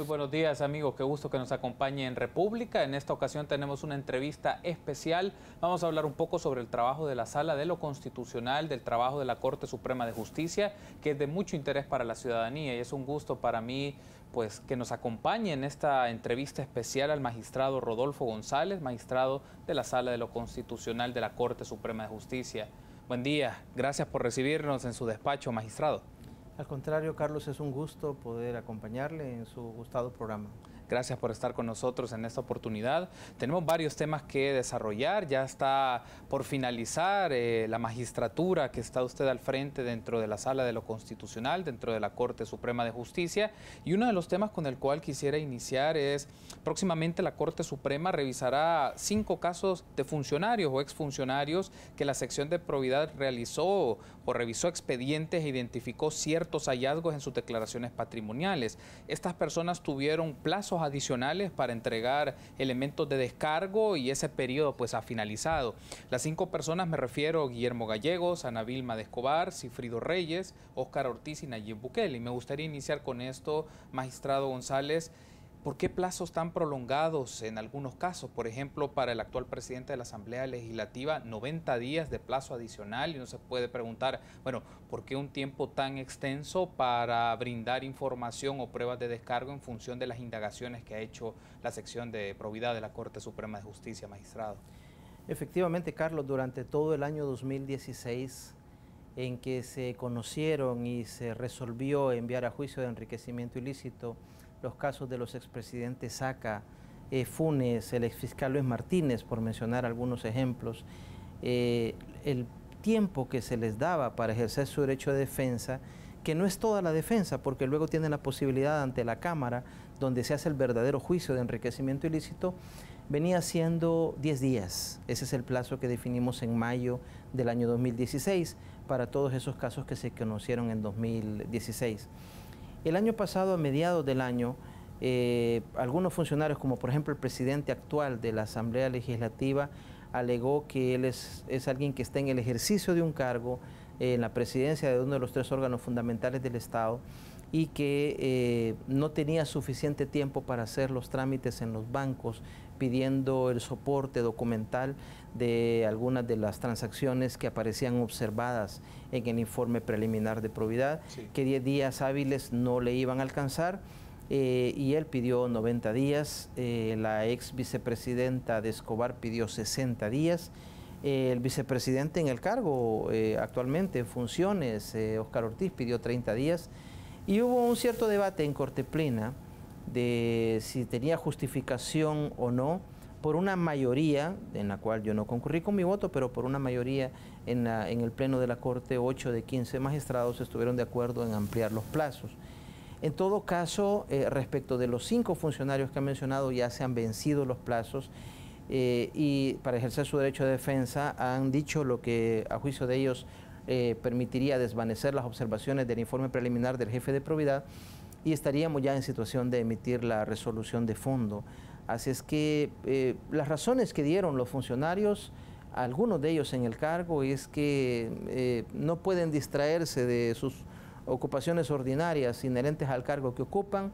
Muy buenos días, amigos. Qué gusto que nos acompañe en República. En esta ocasión tenemos una entrevista especial. Vamos a hablar un poco sobre el trabajo de la Sala de lo Constitucional, del trabajo de la Corte Suprema de Justicia, que es de mucho interés para la ciudadanía, y es un gusto para mí pues que nos acompañe en esta entrevista especial al magistrado Rodolfo González, magistrado de la Sala de lo Constitucional de la Corte Suprema de Justicia. Buen día. Gracias por recibirnos en su despacho, magistrado. Al contrario, Carlos, es un gusto poder acompañarle en su gustado programa. Gracias por estar con nosotros en esta oportunidad. Tenemos varios temas que desarrollar. Ya está por finalizar la magistratura que está usted al frente dentro de la Sala de lo Constitucional, dentro de la Corte Suprema de Justicia. Y uno de los temas con el cual quisiera iniciar es, próximamente la Corte Suprema revisará 5 casos de funcionarios o exfuncionarios que la sección de probidad realizó o revisó expedientes e identificó ciertos hallazgos en sus declaraciones patrimoniales. Estas personas tuvieron plazos adicionales para entregar elementos de descargo y ese periodo pues ha finalizado. Las 5 personas me refiero a Guillermo Gallegos, Ana Vilma de Escobar, Cifrido Reyes, Óscar Ortiz y Nayib Bukele. Y me gustaría iniciar con esto, magistrado González. ¿Por qué plazos tan prolongados en algunos casos? Por ejemplo, para el actual presidente de la Asamblea Legislativa, 90 días de plazo adicional, y uno se puede preguntar, bueno, ¿por qué un tiempo tan extenso para brindar información o pruebas de descargo en función de las indagaciones que ha hecho la sección de probidad de la Corte Suprema de Justicia, magistrado? Efectivamente, Carlos, durante todo el año 2016, en que se conocieron y se resolvió enviar a juicio de enriquecimiento ilícito los casos de los expresidentes Saca, Funes, el exfiscal Luis Martínez, por mencionar algunos ejemplos, el tiempo que se les daba para ejercer su derecho de defensa, que no es toda la defensa, porque luego tienen la posibilidad ante la Cámara, donde se hace el verdadero juicio de enriquecimiento ilícito, venía siendo 10 días. Ese es el plazo que definimos en mayo del año 2016 para todos esos casos que se conocieron en 2016. El año pasado, a mediados del año, algunos funcionarios, como por ejemplo el presidente actual de la Asamblea Legislativa, alegó que él es alguien que está en el ejercicio de un cargo en la presidencia de uno de los 3 órganos fundamentales del Estado y que no tenía suficiente tiempo para hacer los trámites en los bancos, pidiendo el soporte documental de algunas de las transacciones que aparecían observadas en el informe preliminar de probidad, sí, que 10 días hábiles no le iban a alcanzar, y él pidió 90 días, la ex vicepresidenta de Escobar pidió 60 días, el vicepresidente en el cargo actualmente en funciones, Óscar Ortiz, pidió 30 días, y hubo un cierto debate en Corte Plena de si tenía justificación o no, por una mayoría, en la cual yo no concurrí con mi voto, pero por una mayoría en el Pleno de la Corte, 8 de 15 magistrados estuvieron de acuerdo en ampliar los plazos. En todo caso, respecto de los 5 funcionarios que han mencionado, ya se han vencido los plazos y para ejercer su derecho de defensa han dicho lo que a juicio de ellos permitiría desvanecer las observaciones del informe preliminar del jefe de probidad y estaríamos ya en situación de emitir la resolución de fondo. Así es que las razones que dieron los funcionarios, algunos de ellos en el cargo, es que no pueden distraerse de sus ocupaciones ordinarias inherentes al cargo que ocupan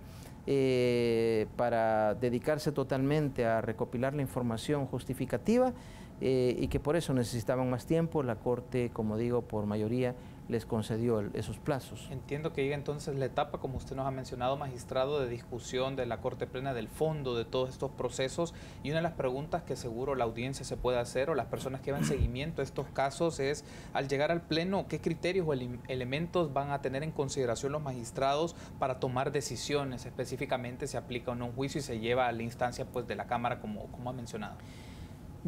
para dedicarse totalmente a recopilar la información justificativa y que por eso necesitaban más tiempo. La Corte, como digo, por mayoría les concedió esos plazos. Entiendo que llega entonces la etapa, como usted nos ha mencionado, magistrado, de discusión de la Corte Plena del fondo de todos estos procesos, y una de las preguntas que seguro la audiencia se puede hacer o las personas que van seguimiento a estos casos es, al llegar al Pleno, ¿qué criterios o elementos van a tener en consideración los magistrados para tomar decisiones? Específicamente, ¿se aplica o no un juicio y se lleva a la instancia pues, de la Cámara, como ha mencionado?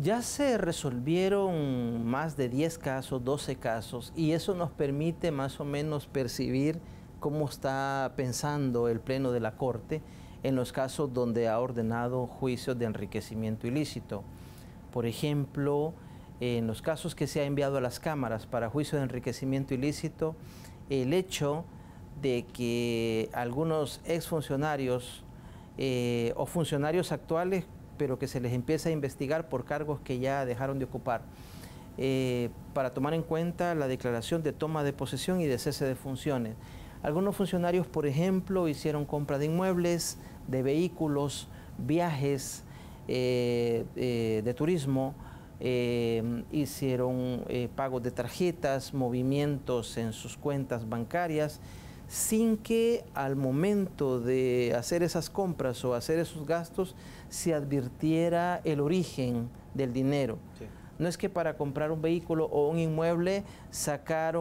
Ya se resolvieron más de 10 casos, 12 casos, y eso nos permite más o menos percibir cómo está pensando el Pleno de la Corte en los casos donde ha ordenado juicios de enriquecimiento ilícito. Por ejemplo, en los casos que se ha enviado a las cámaras para juicio de enriquecimiento ilícito, el hecho de que algunos exfuncionarios o funcionarios actuales, pero que se les empieza a investigar por cargos que ya dejaron de ocupar, para tomar en cuenta la declaración de toma de posesión y de cese de funciones. Algunos funcionarios, por ejemplo, hicieron compra de inmuebles de vehículos, viajes de turismo, hicieron pagos de tarjetas, movimientos en sus cuentas bancarias, sin que al momento de hacer esas compras o hacer esos gastos se advirtiera el origen del dinero. Sí. No es que para comprar un vehículo o un inmueble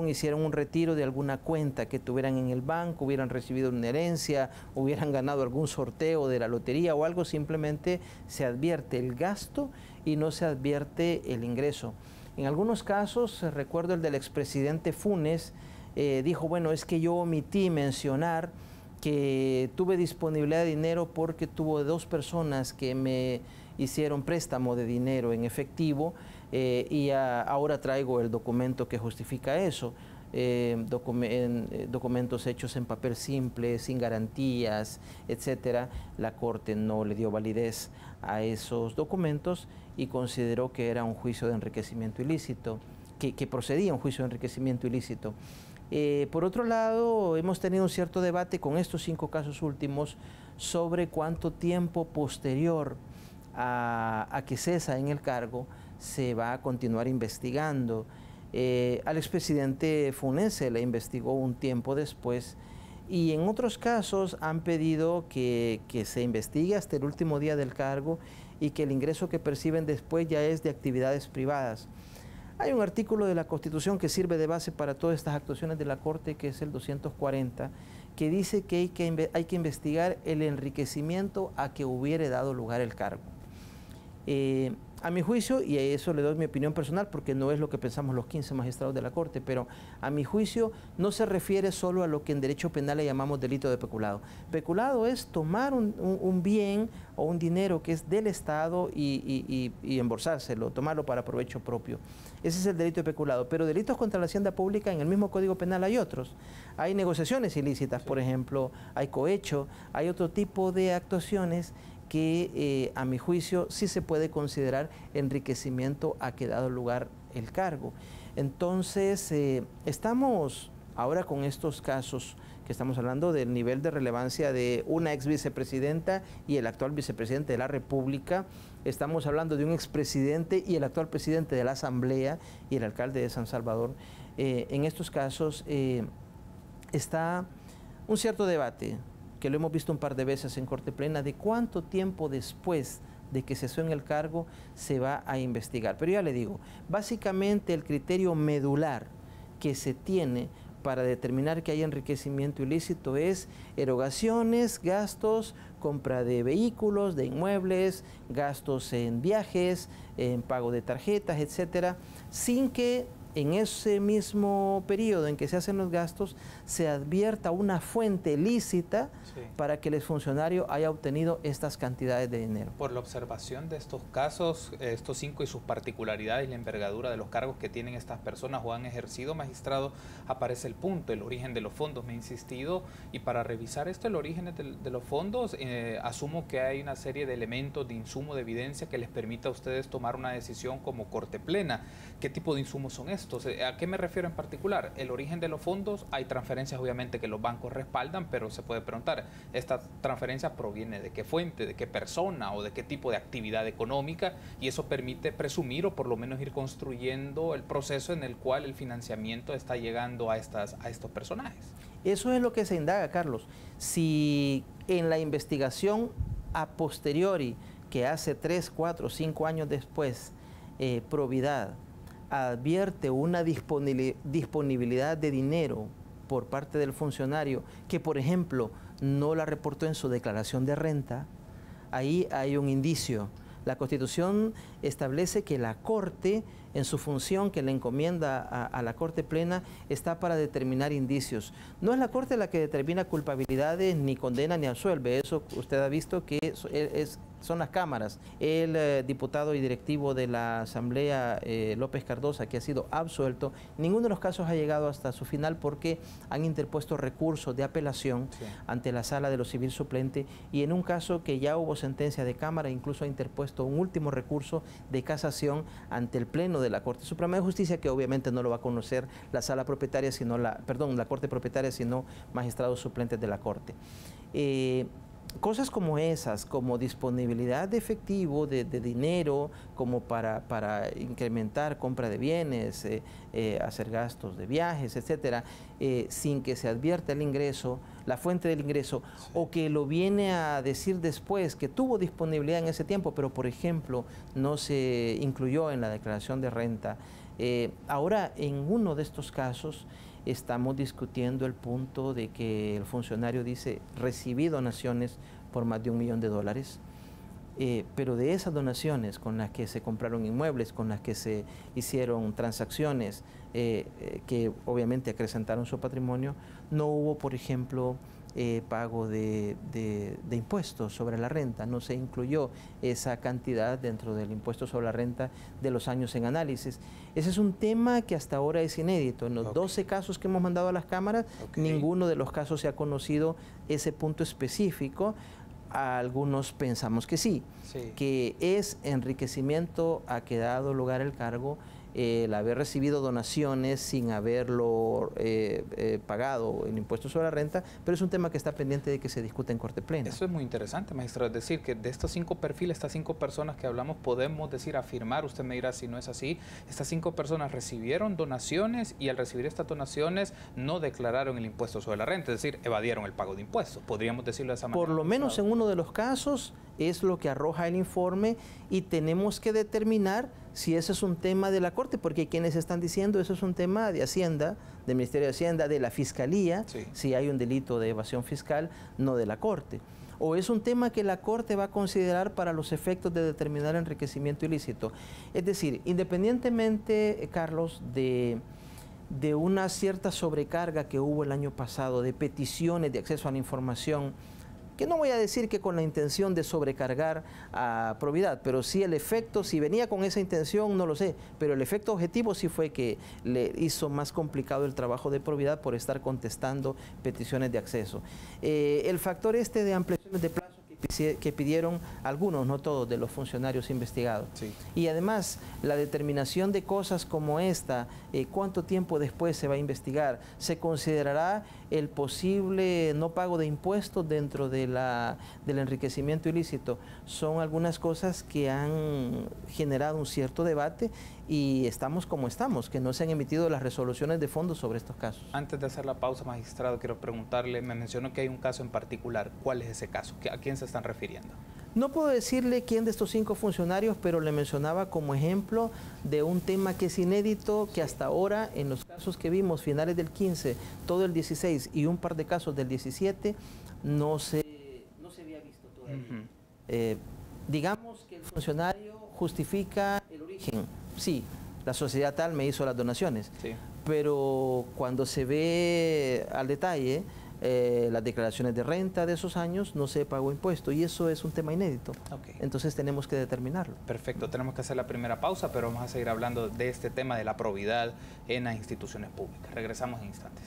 hicieron un retiro de alguna cuenta que tuvieran en el banco, hubieran recibido una herencia, hubieran ganado algún sorteo de la lotería o algo, simplemente se advierte el gasto y no se advierte el ingreso. En algunos casos, recuerdo el del expresidente Funes, dijo, bueno, es que yo omití mencionar que tuve disponibilidad de dinero porque tuvo 2 personas que me hicieron préstamo de dinero en efectivo y ahora traigo el documento que justifica eso. Documentos hechos en papel simple, sin garantías, etcétera. La Corte no le dio validez a esos documentos y consideró que era un juicio de enriquecimiento ilícito, que procedía un juicio de enriquecimiento ilícito. Por otro lado, hemos tenido un cierto debate con estos 5 casos últimos sobre cuánto tiempo posterior a que cesa en el cargo se va a continuar investigando. Al expresidente Funes se le investigó un tiempo después y en otros casos han pedido que se investigue hasta el último día del cargo y que el ingreso que perciben después ya es de actividades privadas. Hay un artículo de la Constitución que sirve de base para todas estas actuaciones de la Corte, que es el 240, que dice que hay que investigar el enriquecimiento a que hubiere dado lugar el cargo. A mi juicio, y a eso le doy mi opinión personal porque no es lo que pensamos los 15 magistrados de la Corte, pero a mi juicio no se refiere solo a lo que en derecho penal le llamamos delito de peculado. Peculado es tomar un bien o un dinero que es del Estado y embolsárselo, tomarlo para provecho propio. Ese es el delito de peculado, pero delitos contra la hacienda pública en el mismo Código Penal hay otros. Hay negociaciones ilícitas, por ejemplo, hay cohecho, hay otro tipo de actuaciones que a mi juicio sí se puede considerar enriquecimiento a que dado lugar el cargo. Entonces, estamos ahora con estos casos que estamos hablando del nivel de relevancia de una ex vicepresidenta y el actual vicepresidente de la República. Estamos hablando de un expresidente y el actual presidente de la Asamblea y el alcalde de San Salvador. En estos casos está un cierto debate, que lo hemos visto un par de veces en Corte Plena, de cuánto tiempo después de que cesó en el cargo se va a investigar. Pero ya le digo, básicamente el criterio medular que se tiene para determinar que hay enriquecimiento ilícito es erogaciones, gastos, compra de vehículos, de inmuebles, gastos en viajes, en pago de tarjetas, etcétera, sin que en ese mismo periodo en que se hacen los gastos se advierta una fuente lícita para que el funcionario haya obtenido estas cantidades de dinero. Por la observación de estos casos, estos 5 y sus particularidades y la envergadura de los cargos que tienen estas personas o han ejercido, magistrado, aparece el punto, el origen de los fondos. Me he insistido, y para revisar esto, el origen de los fondos, asumo que hay una serie de elementos de insumo, de evidencia que les permita a ustedes tomar una decisión como Corte Plena. ¿Qué tipo de insumos son estos? ¿A qué me refiero en particular? El origen de los fondos, hay transferencias obviamente que los bancos respaldan, pero se puede preguntar, ¿esta transferencia proviene de qué fuente, de qué persona o de qué tipo de actividad económica? Y eso permite presumir o por lo menos ir construyendo el proceso en el cual el financiamiento está llegando a estos personajes. Eso es lo que se indaga, Carlos. Si en la investigación a posteriori, que hace 3, 4, 5 años después, Providad advierte una disponibilidad de dinero por parte del funcionario que, por ejemplo, no la reportó en su declaración de renta, ahí hay un indicio. La Constitución establece que la Corte, en su función que le encomienda a la Corte Plena, está para determinar indicios. No es la Corte la que determina culpabilidades, ni condena, ni absuelve. Eso usted ha visto que son las cámaras. El diputado y directivo de la Asamblea, López Cardosa, que ha sido absuelto, ninguno de los casos ha llegado hasta su final porque han interpuesto recursos de apelación ante la Sala de lo Civil Suplente, y en un caso que ya hubo sentencia de Cámara, incluso ha interpuesto un último recurso de casación ante el Pleno de la Corte Suprema de Justicia, que obviamente no lo va a conocer la Sala Propietaria, sino la Corte Propietaria, sino magistrados suplentes de la Corte. cosas como esas, como disponibilidad de efectivo, de dinero, como para incrementar compra de bienes, hacer gastos de viajes, etcétera, sin que se advierta el ingreso, la fuente del ingreso, sí, o que lo viene a decir después, que tuvo disponibilidad en ese tiempo, pero por ejemplo no se incluyó en la declaración de renta. Ahora, en uno de estos casos, estamos discutiendo el punto de que el funcionario dice, recibí donaciones por más de $1 millón, pero de esas donaciones con las que se compraron inmuebles, con las que se hicieron transacciones que obviamente acrecentaron su patrimonio, no hubo, por ejemplo, pago de impuestos sobre la renta, no se incluyó esa cantidad dentro del impuesto sobre la renta de los años en análisis. Ese es un tema que hasta ahora es inédito. En los 12 casos que hemos mandado a las cámaras, ninguno de los casos se ha conocido ese punto específico. Algunos pensamos que sí, que es enriquecimiento a que ha dado lugar el cargo el haber recibido donaciones sin haberlo pagado el impuesto sobre la renta, pero es un tema que está pendiente de que se discuta en Corte Plena. Eso es muy interesante, magistrado, es decir, que de estos 5 perfiles, estas 5 personas que hablamos, podemos decir, afirmar, usted me dirá si no es así, estas 5 personas recibieron donaciones y al recibir estas donaciones no declararon el impuesto sobre la renta, es decir, evadieron el pago de impuestos, podríamos decirlo de esa manera. Por lo menos en uno de los casos es lo que arroja el informe y tenemos que determinar si ese es un tema de la Corte, porque hay quienes están diciendo eso es un tema de Hacienda, del Ministerio de Hacienda, de la Fiscalía, si hay un delito de evasión fiscal, no de la Corte. O es un tema que la Corte va a considerar para los efectos de determinar enriquecimiento ilícito. Es decir, independientemente, Carlos, de una cierta sobrecarga que hubo el año pasado de peticiones de acceso a la información, que no voy a decir que con la intención de sobrecargar a Providad, pero sí el efecto, si venía con esa intención, no lo sé, pero el efecto objetivo sí fue que le hizo más complicado el trabajo de Providad por estar contestando peticiones de acceso. El factor este de ampliaciones de plazo que pidieron algunos, no todos, de los funcionarios investigados. Sí. Y además, la determinación de cosas como esta, cuánto tiempo después se va a investigar, se considerará el posible no pago de impuestos dentro de del enriquecimiento ilícito. Son algunas cosas que han generado un cierto debate y estamos como estamos, que no se han emitido las resoluciones de fondo sobre estos casos. Antes de hacer la pausa, magistrado, quiero preguntarle, me mencionó que hay un caso en particular. ¿Cuál es ese caso? ¿A quién se están refiriendo? No puedo decirle quién de estos 5 funcionarios, pero le mencionaba como ejemplo de un tema que es inédito, que hasta ahora, en los casos que vimos, finales del 15, todo el 16 y un par de casos del 17, no se había visto todavía. Digamos que el funcionario justifica el origen. Sí, la sociedad tal me hizo las donaciones, pero cuando se ve al detalle las declaraciones de renta de esos años, no se pagó impuesto y eso es un tema inédito. Entonces tenemos que determinarlo. Perfecto, tenemos que hacer la primera pausa, pero vamos a seguir hablando de este tema de la probidad en las instituciones públicas. Regresamos en instantes.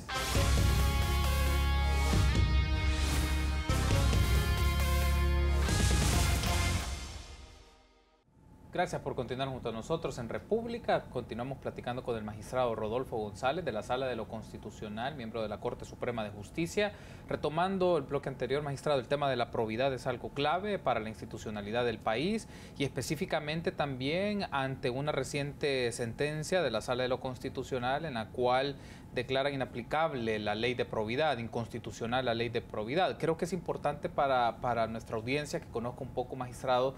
Gracias por continuar junto a nosotros en República. Continuamos platicando con el magistrado Rodolfo González de la Sala de lo Constitucional, miembro de la Corte Suprema de Justicia. Retomando el bloque anterior, magistrado, el tema de la probidad es algo clave para la institucionalidad del país y específicamente también ante una reciente sentencia de la Sala de lo Constitucional en la cual declaran inaplicable la ley de probidad, inconstitucional la ley de probidad. Creo que es importante para nuestra audiencia que conozca un poco, magistrado,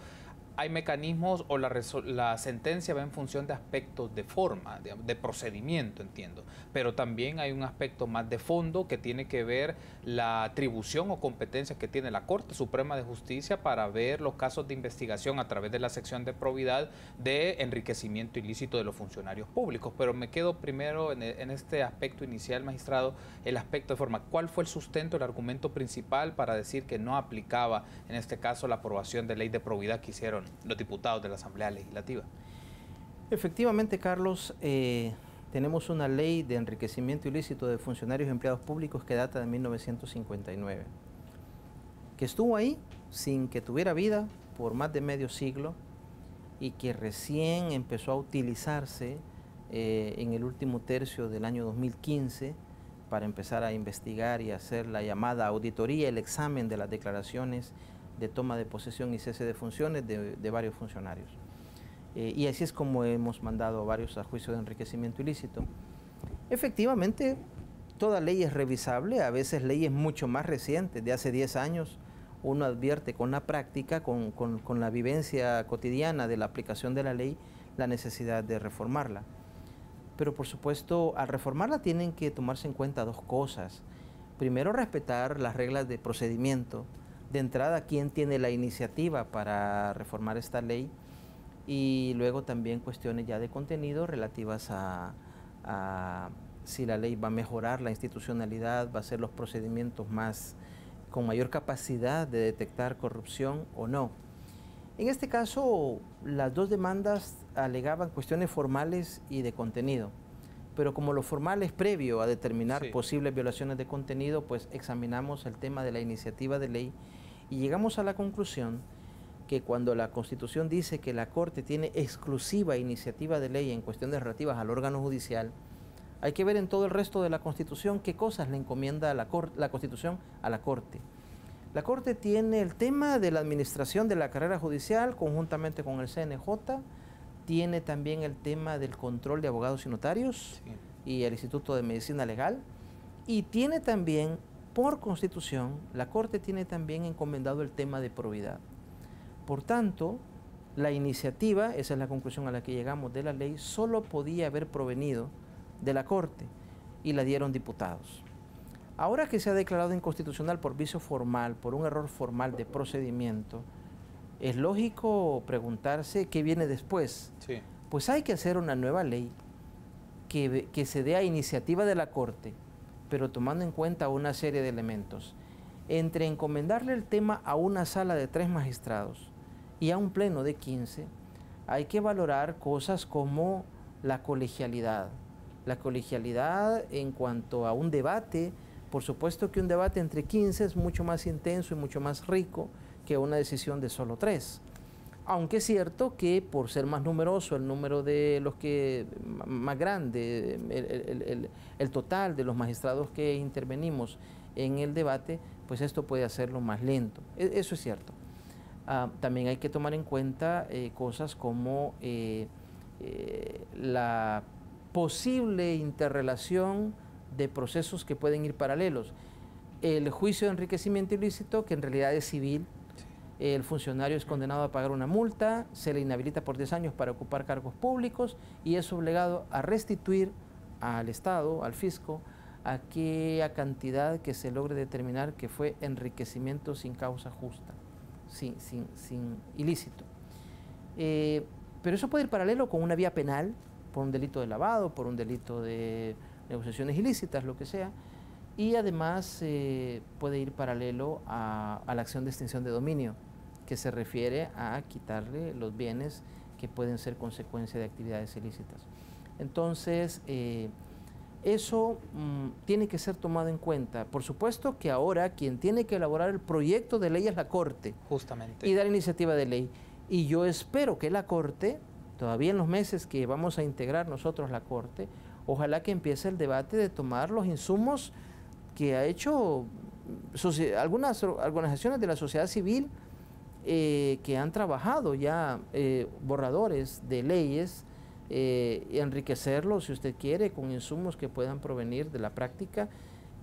hay mecanismos o la sentencia va en función de aspectos de forma, de procedimiento, entiendo, pero también hay un aspecto más de fondo que tiene que ver la atribución o competencia que tiene la Corte Suprema de Justicia para ver los casos de investigación a través de la sección de probidad de enriquecimiento ilícito de los funcionarios públicos. Pero me quedo primero en este aspecto inicial, magistrado, el aspecto de forma. ¿Cuál fue el sustento, el argumento principal para decir que no aplicaba en este caso la aprobación de ley de probidad que hicieron los diputados de la Asamblea Legislativa? Efectivamente, Carlos, tenemos una ley de enriquecimiento ilícito de funcionarios y empleados públicos que data de 1959, que estuvo ahí sin que tuviera vida por más de medio siglo y que recién empezó a utilizarse en el último tercio del año 2015 para empezar a investigar y hacer la llamada auditoría, el examen de las declaraciones de toma de posesión y cese de funciones de varios funcionarios. Y así es como hemos mandado varios a juicio de enriquecimiento ilícito. Efectivamente, toda ley es revisable, a veces leyes mucho más recientes, de hace 10 años, uno advierte con la práctica, con la vivencia cotidiana de la aplicación de la ley, la necesidad de reformarla. Pero por supuesto, al reformarla tienen que tomarse en cuenta dos cosas. Primero, respetar las reglas de procedimiento. De entrada, quién tiene la iniciativa para reformar esta ley, y luego también cuestiones ya de contenido relativas a si la ley va a mejorar la institucionalidad, va a hacer los procedimientos con mayor capacidad de detectar corrupción o no. En este caso, las dos demandas alegaban cuestiones formales y de contenido, pero como lo formal es previo a determinar posibles violaciones de contenido, pues examinamos el tema de la iniciativa de ley y llegamos a la conclusión que cuando la Constitución dice que la Corte tiene exclusiva iniciativa de ley en cuestiones relativas al órgano judicial, hay que ver en todo el resto de la Constitución qué cosas le encomienda la Constitución a la Corte. La Corte tiene el tema de la administración de la carrera judicial conjuntamente con el CNJ, tiene también el tema del control de abogados y notarios y el Instituto de Medicina Legal, y tiene también, por Constitución, la Corte tiene también encomendado el tema de probidad. Por tanto, la iniciativa, esa es la conclusión a la que llegamos de la ley, solo podía haber provenido de la Corte y la dieron diputados. Ahora que se ha declarado inconstitucional por vicio formal, por un error formal de procedimiento, es lógico preguntarse qué viene después. Pues hay que hacer una nueva ley que se dé a iniciativa de la Corte, pero tomando en cuenta una serie de elementos. Entre encomendarle el tema a una sala de 3 magistrados y a un pleno de 15, hay que valorar cosas como la colegialidad. La colegialidad en cuanto a un debate, por supuesto que un debate entre 15 es mucho más intenso y mucho más rico que una decisión de solo 3. Aunque es cierto que por ser más numeroso el número de los que más grande, el total de los magistrados que intervenimos en el debate, pues esto puede hacerlo más lento. Eso es cierto. También hay que tomar en cuenta cosas como la posible interrelación de procesos que pueden ir paralelos. El juicio de enriquecimiento ilícito, que en realidad es civil, el funcionario es condenado a pagar una multa, se le inhabilita por 10 años para ocupar cargos públicos y es obligado a restituir al Estado, al fisco, aquella cantidad que se logre determinar que fue enriquecimiento sin causa justa, sin ilícito. Pero eso puede ir paralelo con una vía penal, por un delito de lavado, por un delito de negociaciones ilícitas, lo que sea, y además puede ir paralelo a la acción de extinción de dominio, que se refiere a quitarle los bienes que pueden ser consecuencia de actividades ilícitas. Entonces, eso tiene que ser tomado en cuenta. Por supuesto que ahora quien tiene que elaborar el proyecto de ley es la Corte. Justamente. Y dar iniciativa de ley. Y yo espero que la Corte, todavía en los meses que vamos a integrar nosotros la Corte, ojalá que empiece el debate de tomar los insumos que ha hecho algunas organizaciones de la sociedad civil que han trabajado ya borradores de leyes, y enriquecerlos, si usted quiere, con insumos que puedan provenir de la práctica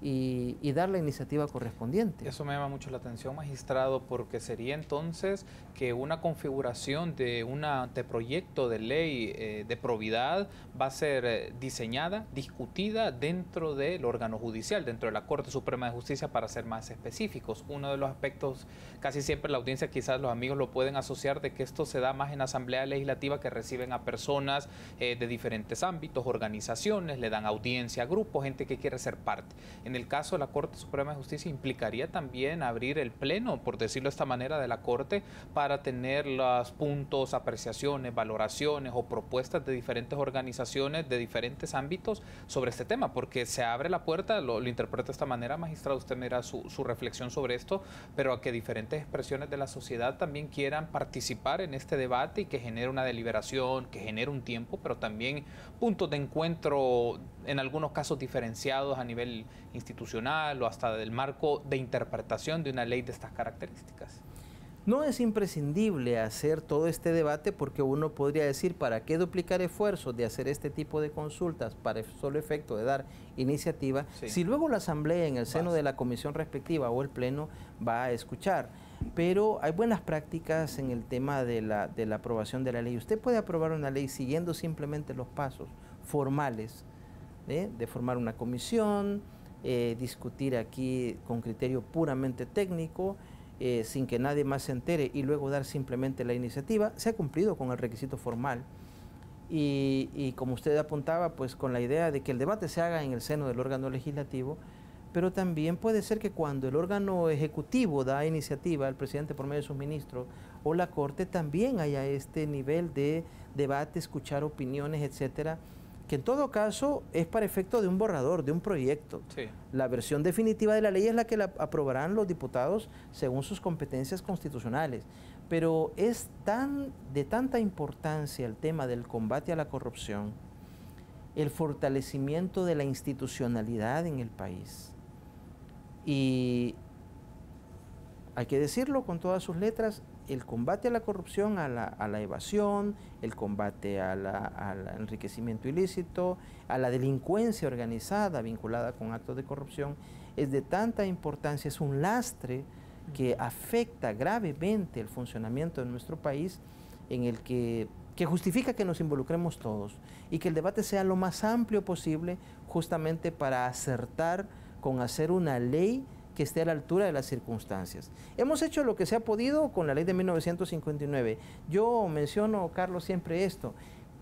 y dar la iniciativa correspondiente. Eso me llama mucho la atención, magistrado, porque sería entonces que una configuración de un anteproyecto de ley de probidad va a ser diseñada, discutida dentro del órgano judicial, dentro de la Corte Suprema de Justicia, para ser más específicos. Uno de los aspectos, casi siempre la audiencia, quizás los amigos lo pueden asociar, de que esto se da más en asamblea legislativa, que reciben a personas de diferentes ámbitos, organizaciones, le dan audiencia a grupos, gente que quiere ser parte. En el caso de la Corte Suprema de Justicia implicaría también abrir el pleno, por decirlo de esta manera, de la Corte para tener los puntos, apreciaciones, valoraciones o propuestas de diferentes organizaciones de diferentes ámbitos sobre este tema, porque se abre la puerta, lo interpreto de esta manera, magistrado, usted me dirá su reflexión sobre esto, pero a que diferentes expresiones de la sociedad también quieran participar en este debate y que genere una deliberación, que genere un tiempo, pero también puntos de encuentro en algunos casos diferenciados a nivel institucional o hasta del marco de interpretación de una ley de estas características? No es imprescindible hacer todo este debate porque uno podría decir, ¿para qué duplicar esfuerzos de hacer este tipo de consultas para el solo efecto de dar iniciativa? Sí. Si luego la Asamblea en el seno de la comisión respectiva o el Pleno va a escuchar. Pero hay buenas prácticas en el tema de la aprobación de la ley. Usted puede aprobar una ley siguiendo simplemente los pasos formales, de formar una comisión, discutir aquí con criterio puramente técnico, sin que nadie más se entere y luego dar simplemente la iniciativa. Se ha cumplido con el requisito formal y como usted apuntaba, pues con la idea de que el debate se haga en el seno del órgano legislativo, pero también puede ser que cuando el órgano ejecutivo da iniciativa, el presidente por medio de sus ministros o la Corte, también haya este nivel de debate, escuchar opiniones, etcétera, que en todo caso es para efecto de un borrador, de un proyecto. Sí. La versión definitiva de la ley es la que la aprobarán los diputados según sus competencias constitucionales. Pero es de tanta importancia el tema del combate a la corrupción, el fortalecimiento de la institucionalidad en el país. Y hay que decirlo con todas sus letras, el combate a la corrupción, a la evasión, el combate al enriquecimiento ilícito, a la delincuencia organizada vinculada con actos de corrupción, es de tanta importancia, es un lastre que afecta gravemente el funcionamiento de nuestro país, en el que justifica que nos involucremos todos y que el debate sea lo más amplio posible, justamente para acertar con hacer una ley que esté a la altura de las circunstancias. Hemos hecho lo que se ha podido con la ley de 1959. Yo menciono, Carlos, siempre esto.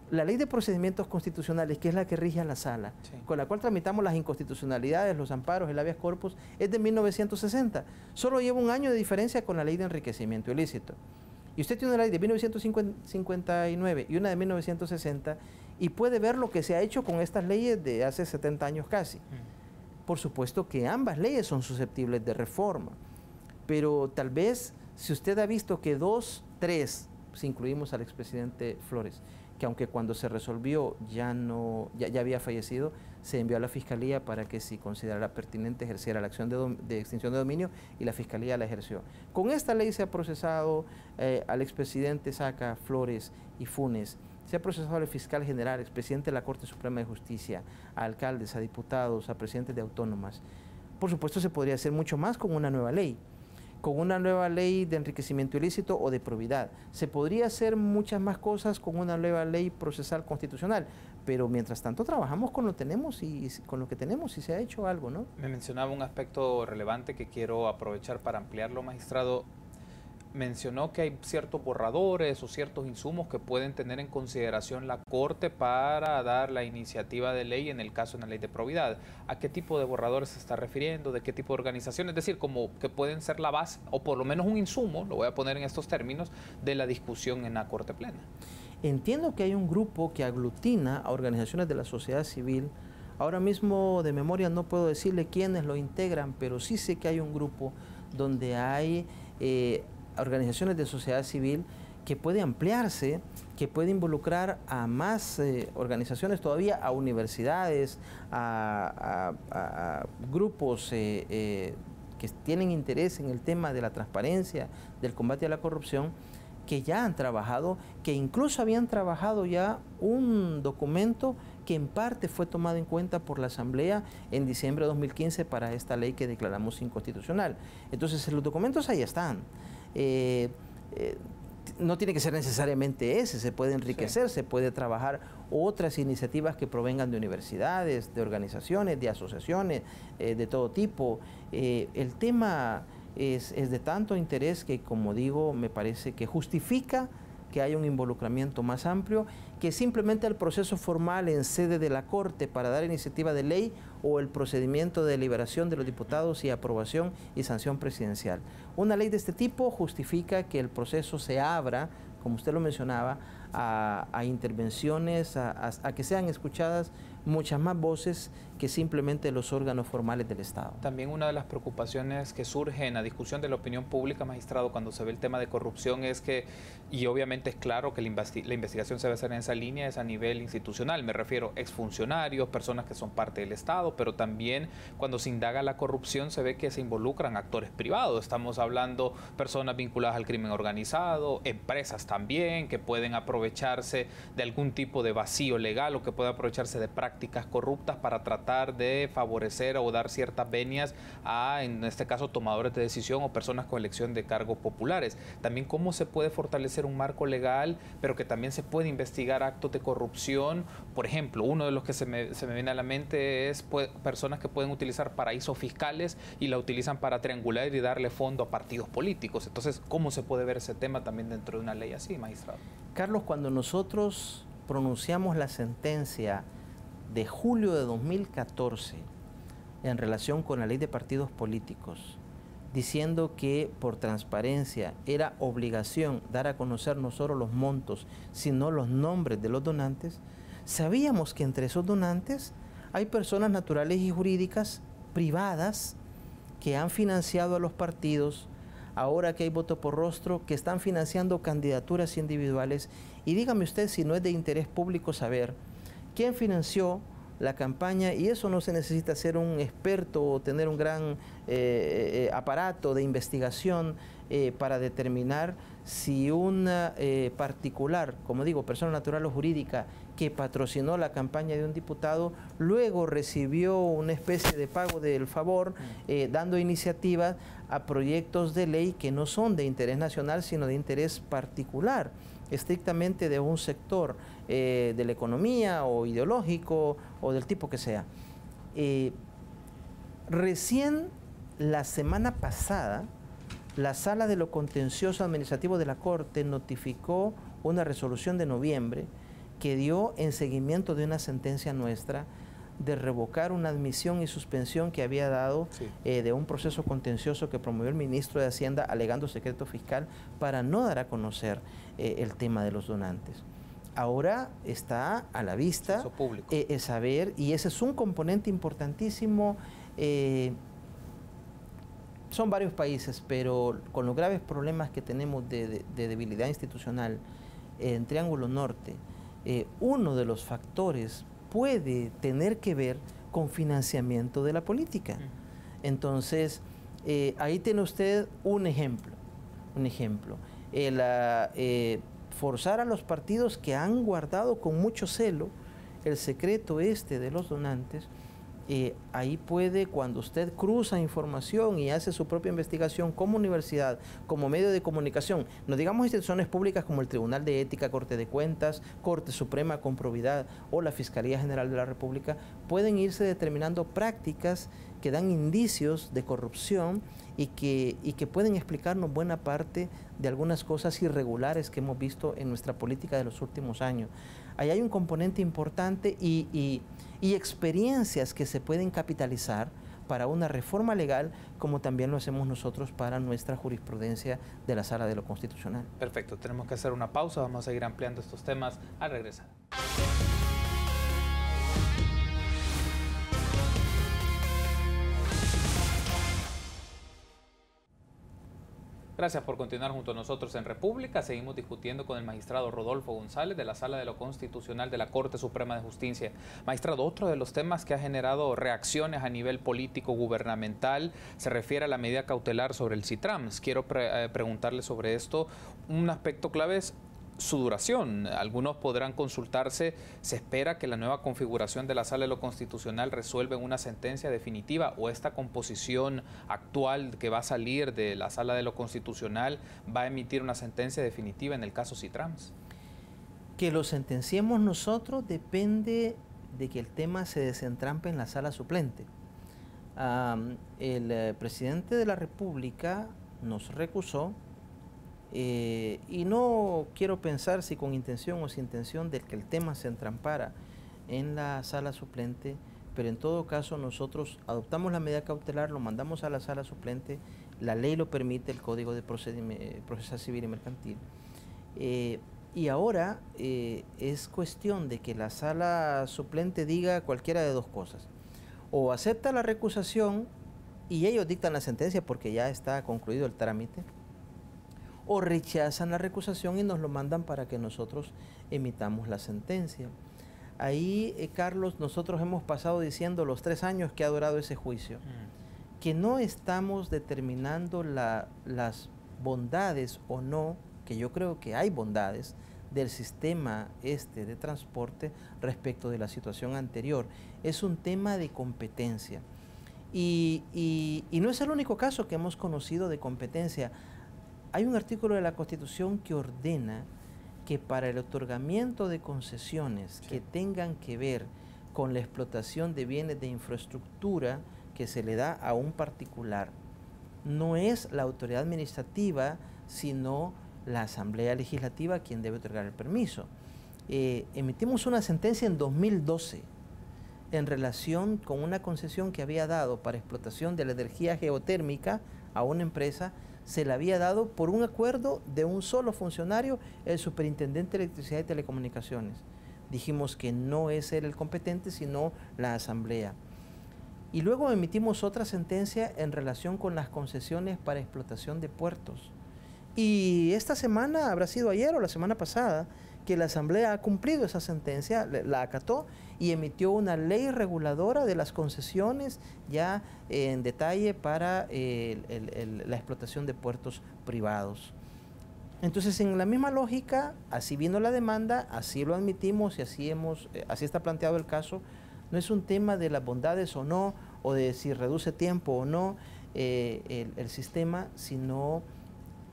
La ley de procedimientos constitucionales, que es la que rige a la sala, sí, con la cual tramitamos las inconstitucionalidades, los amparos, el habeas corpus, es de 1960. Solo lleva un año de diferencia con la ley de enriquecimiento ilícito. Y usted tiene una ley de 1959 y una de 1960 y puede ver lo que se ha hecho con estas leyes de hace 70 años casi. Por supuesto que ambas leyes son susceptibles de reforma, pero tal vez si usted ha visto que 2, 3, si incluimos al expresidente Flores, que aunque cuando se resolvió ya había fallecido, se envió a la Fiscalía para que si considerara pertinente ejerciera la acción de extinción de dominio y la Fiscalía la ejerció. Con esta ley se ha procesado al expresidente Saca, Flores y Funes. Se ha procesado al fiscal general, expresidente de la Corte Suprema de Justicia, a alcaldes, a diputados, a presidentes de autónomas. Por supuesto, se podría hacer mucho más con una nueva ley de enriquecimiento ilícito o de probidad. Se podría hacer muchas más cosas con una nueva ley procesal constitucional, pero mientras tanto trabajamos con lo que tenemos y se ha hecho algo, ¿no? Me mencionaba un aspecto relevante que quiero aprovechar para ampliarlo, magistrado. Mencionó que hay ciertos borradores o ciertos insumos que pueden tener en consideración la Corte para dar la iniciativa de ley en el caso de una ley de probidad. ¿A qué tipo de borradores se está refiriendo? ¿De qué tipo de organización? Es decir, como que pueden ser la base o por lo menos un insumo, lo voy a poner en estos términos, de la discusión en la Corte Plena. Entiendo que hay un grupo que aglutina a organizaciones de la sociedad civil. Ahora mismo de memoria no puedo decirle quiénes lo integran, pero sí sé que hay un grupo donde hay organizaciones de sociedad civil que puede ampliarse, que puede involucrar a más organizaciones todavía, a universidades, a grupos que tienen interés en el tema de la transparencia, del combate a la corrupción, que ya han trabajado, que incluso habían trabajado ya un documento que en parte fue tomado en cuenta por la Asamblea en diciembre de 2015 para esta ley que declaramos inconstitucional. Entonces, los documentos ahí están. No tiene que ser necesariamente ese, se puede enriquecer, sí, se puede trabajar otras iniciativas que provengan de universidades, de organizaciones, de asociaciones, de todo tipo. El tema es de tanto interés que, como digo, me parece que justifica que haya un involucramiento más amplio que simplemente el proceso formal en sede de la Corte para dar iniciativa de ley o el procedimiento de deliberación de los diputados y aprobación y sanción presidencial. Una ley de este tipo justifica que el proceso se abra, como usted lo mencionaba, a intervenciones, a que sean escuchadas muchas más voces que simplemente los órganos formales del Estado. También una de las preocupaciones que surge en la discusión de la opinión pública, magistrado, cuando se ve el tema de corrupción es que, y obviamente es claro que la investigación se va a hacer en esa línea, es a nivel institucional, me refiero a exfuncionarios, personas que son parte del Estado, pero también cuando se indaga la corrupción se ve que se involucran actores privados, estamos hablando personas vinculadas al crimen organizado, empresas también, que pueden aprovecharse de algún tipo de vacío legal o que pueden aprovecharse de prácticas corruptas para tratar de favorecer o dar ciertas venias a, en este caso, tomadores de decisión o personas con elección de cargos populares. También cómo se puede fortalecer un marco legal, pero que también se puede investigar actos de corrupción. Por ejemplo, uno de los que se me viene a la mente es personas que pueden utilizar paraísos fiscales y la utilizan para triangular y darle fondo a partidos políticos. Entonces, ¿cómo se puede ver ese tema también dentro de una ley así, magistrado? Carlos, cuando nosotros pronunciamos la sentencia de julio de 2014 en relación con la ley de partidos políticos, diciendo que por transparencia era obligación dar a conocer no solo los montos, sino los nombres de los donantes, sabíamos que entre esos donantes hay personas naturales y jurídicas privadas que han financiado a los partidos, ahora que hay voto por rostro, que están financiando candidaturas individuales. Y dígame usted si no es de interés público saber quién financió la campaña, y eso no se necesita ser un experto o tener un gran aparato de investigación para determinar si una particular, como digo, persona natural o jurídica, que patrocinó la campaña de un diputado, luego recibió una especie de pago del favor, dando iniciativas a proyectos de ley que no son de interés nacional, sino de interés particular, estrictamente de un sector de la economía o ideológico o del tipo que sea. Recién la semana pasada, la Sala de lo Contencioso Administrativo de la Corte notificó una resolución de noviembre que dio en seguimiento de una sentencia nuestra de revocar una admisión y suspensión que había dado de un proceso contencioso que promovió el ministro de Hacienda alegando secreto fiscal para no dar a conocer el tema de los donantes. Ahora está a la vista saber, y ese es un componente importantísimo. Son varios países, pero con los graves problemas que tenemos de debilidad institucional en Triángulo Norte, uno de los factores puede tener que ver con financiamiento de la política. Entonces, ahí tiene usted un ejemplo. Forzar a los partidos que han guardado con mucho celo el secreto de los donantes, ahí puede, cuando usted cruza información y hace su propia investigación como universidad, como medio de comunicación, no digamos instituciones públicas como el Tribunal de Ética, Corte de Cuentas, Corte Suprema con Probidad o la Fiscalía General de la República, pueden irse determinando prácticas que dan indicios de corrupción y que pueden explicarnos buena parte de algunas cosas irregulares que hemos visto en nuestra política de los últimos años. Ahí hay un componente importante y experiencias que se pueden capitalizar para una reforma legal, como también lo hacemos nosotros para nuestra jurisprudencia de la Sala de lo Constitucional. Perfecto, tenemos que hacer una pausa, vamos a seguir ampliando estos temas al regresar. Gracias por continuar junto a nosotros en República. Seguimos discutiendo con el magistrado Rodolfo González de la Sala de lo Constitucional de la Corte Suprema de Justicia. Magistrado, otro de los temas que ha generado reacciones a nivel político gubernamental se refiere a la medida cautelar sobre el CITRAMS. Quiero preguntarle sobre esto. Un aspecto clave es su duración. Algunos podrán consultarse. Se espera que la nueva configuración de la Sala de lo Constitucional resuelva en una sentencia definitiva, o esta composición actual que va a salir de la Sala de lo Constitucional va a emitir una sentencia definitiva en el caso CITRAMS. Que lo sentenciemos nosotros depende de que el tema se desentrampe en la sala suplente. El presidente de la República nos recusó. Y no quiero pensar si con intención o sin intención de que el tema se entrampara en la sala suplente, pero en todo caso nosotros adoptamos la medida cautelar, lo mandamos a la sala suplente, la ley lo permite, el Código de Procesal Civil y Mercantil, Y ahora es cuestión de que la sala suplente diga cualquiera de dos cosas. O acepta la recusación y ellos dictan la sentencia porque ya está concluido el trámite, o rechazan la recusación y nos lo mandan para que nosotros emitamos la sentencia. Ahí, Carlos, nosotros hemos pasado diciendo los 3 años que ha durado ese juicio, que no estamos determinando las bondades o no, que yo creo que hay bondades, del sistema de transporte respecto de la situación anterior. Es un tema de competencia. Y no es el único caso que hemos conocido de competencia. Hay un artículo de la Constitución que ordena que para el otorgamiento de concesiones que tengan que ver con la explotación de bienes de infraestructura que se le da a un particular, no es la autoridad administrativa, sino la Asamblea Legislativa quien debe otorgar el permiso. Emitimos una sentencia en 2012 en relación con una concesión que había dado para explotación de la energía geotérmica a una empresa. Se la había dado por un acuerdo de un solo funcionario, el superintendente de Electricidad y Telecomunicaciones. Dijimos que no es él el competente, sino la Asamblea. Y luego emitimos otra sentencia en relación con las concesiones para explotación de puertos. Y esta semana, habrá sido ayer o la semana pasada, que la Asamblea ha cumplido esa sentencia, la acató y emitió una ley reguladora de las concesiones ya en detalle para la explotación de puertos privados. Entonces, en la misma lógica, así vino la demanda, así lo admitimos y así está planteado el caso. No es un tema de las bondades o no, o de si reduce tiempo o no el sistema, sino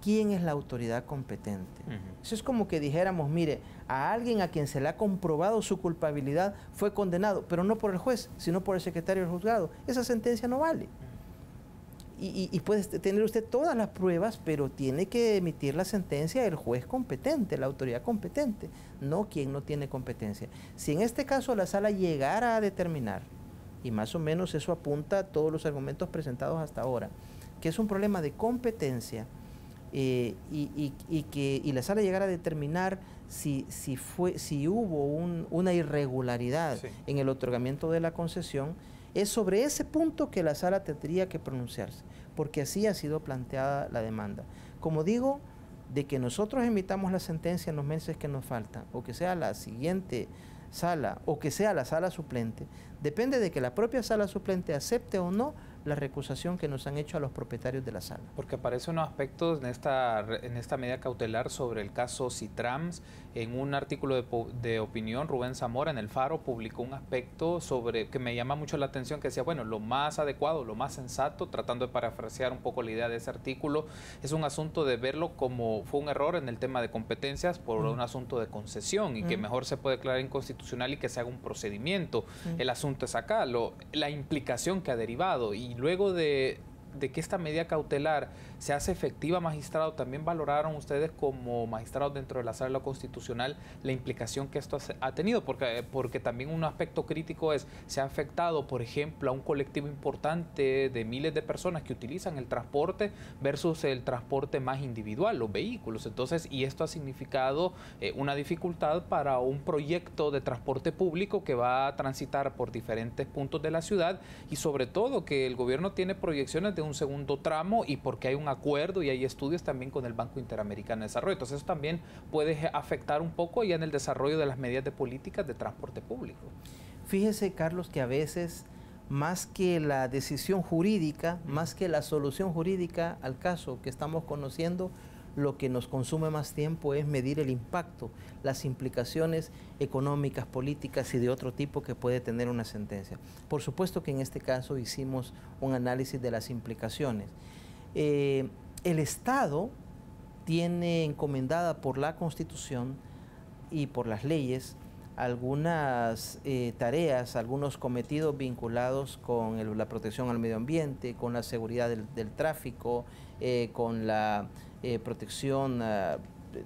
quién es la autoridad competente. Eso es como que dijéramos, mire, a alguien a quien se le ha comprobado su culpabilidad fue condenado, pero no por el juez, sino por el secretario del juzgado. Esa sentencia no vale. Y puede tener usted todas las pruebas, pero tiene que emitir la sentencia el juez competente, la autoridad competente, no quien no tiene competencia. Si en este caso la sala llegara a determinar, y más o menos eso apunta a todos los argumentos presentados hasta ahora, que es un problema de competencia, y la sala llegara a determinar si hubo una irregularidad en el otorgamiento de la concesión, es sobre ese punto que la sala tendría que pronunciarse, porque así ha sido planteada la demanda. Como digo, de que nosotros emitamos la sentencia en los meses que nos faltan, o que sea la siguiente sala, o que sea la sala suplente, depende de que la propia sala suplente acepte o no la recusación que nos han hecho a los propietarios de la sala. Porque aparecen unos aspectos en esta medida cautelar sobre el caso Citrams. En un artículo de opinión, Rubén Zamora en El Faro publicó un aspecto sobre que me llama mucho la atención, que decía, bueno, lo más adecuado, lo más sensato, tratando de parafrasear un poco la idea de ese artículo, es un asunto de verlo como fue un error en el tema de competencias por un asunto de concesión y que mejor se puede declarar inconstitucional y que se haga un procedimiento. El asunto es acá, la implicación que ha derivado, y luego de que esta medida cautelar se hace efectiva, magistrado, también valoraron ustedes como magistrados dentro de la Sala Constitucional la implicación que esto ha tenido, porque también un aspecto crítico es, se ha afectado, por ejemplo, a un colectivo importante de miles de personas que utilizan el transporte versus el transporte más individual, los vehículos. Entonces, y esto ha significado una dificultad para un proyecto de transporte público que va a transitar por diferentes puntos de la ciudad, y sobre todo que el gobierno tiene proyecciones de un segundo tramo, y porque hay un acuerdo y hay estudios también con el Banco Interamericano de Desarrollo. Entonces eso también puede afectar un poco ya en el desarrollo de las medidas de políticas de transporte público. Fíjese, Carlos, que a veces más que la decisión jurídica, más que la solución jurídica al caso que estamos conociendo, lo que nos consume más tiempo es medir el impacto, las implicaciones económicas, políticas y de otro tipo que puede tener una sentencia. Por supuesto que en este caso hicimos un análisis de las implicaciones. El Estado tiene encomendada por la Constitución y por las leyes algunas tareas, algunos cometidos vinculados con la protección al medio ambiente, con la seguridad del tráfico, con la protección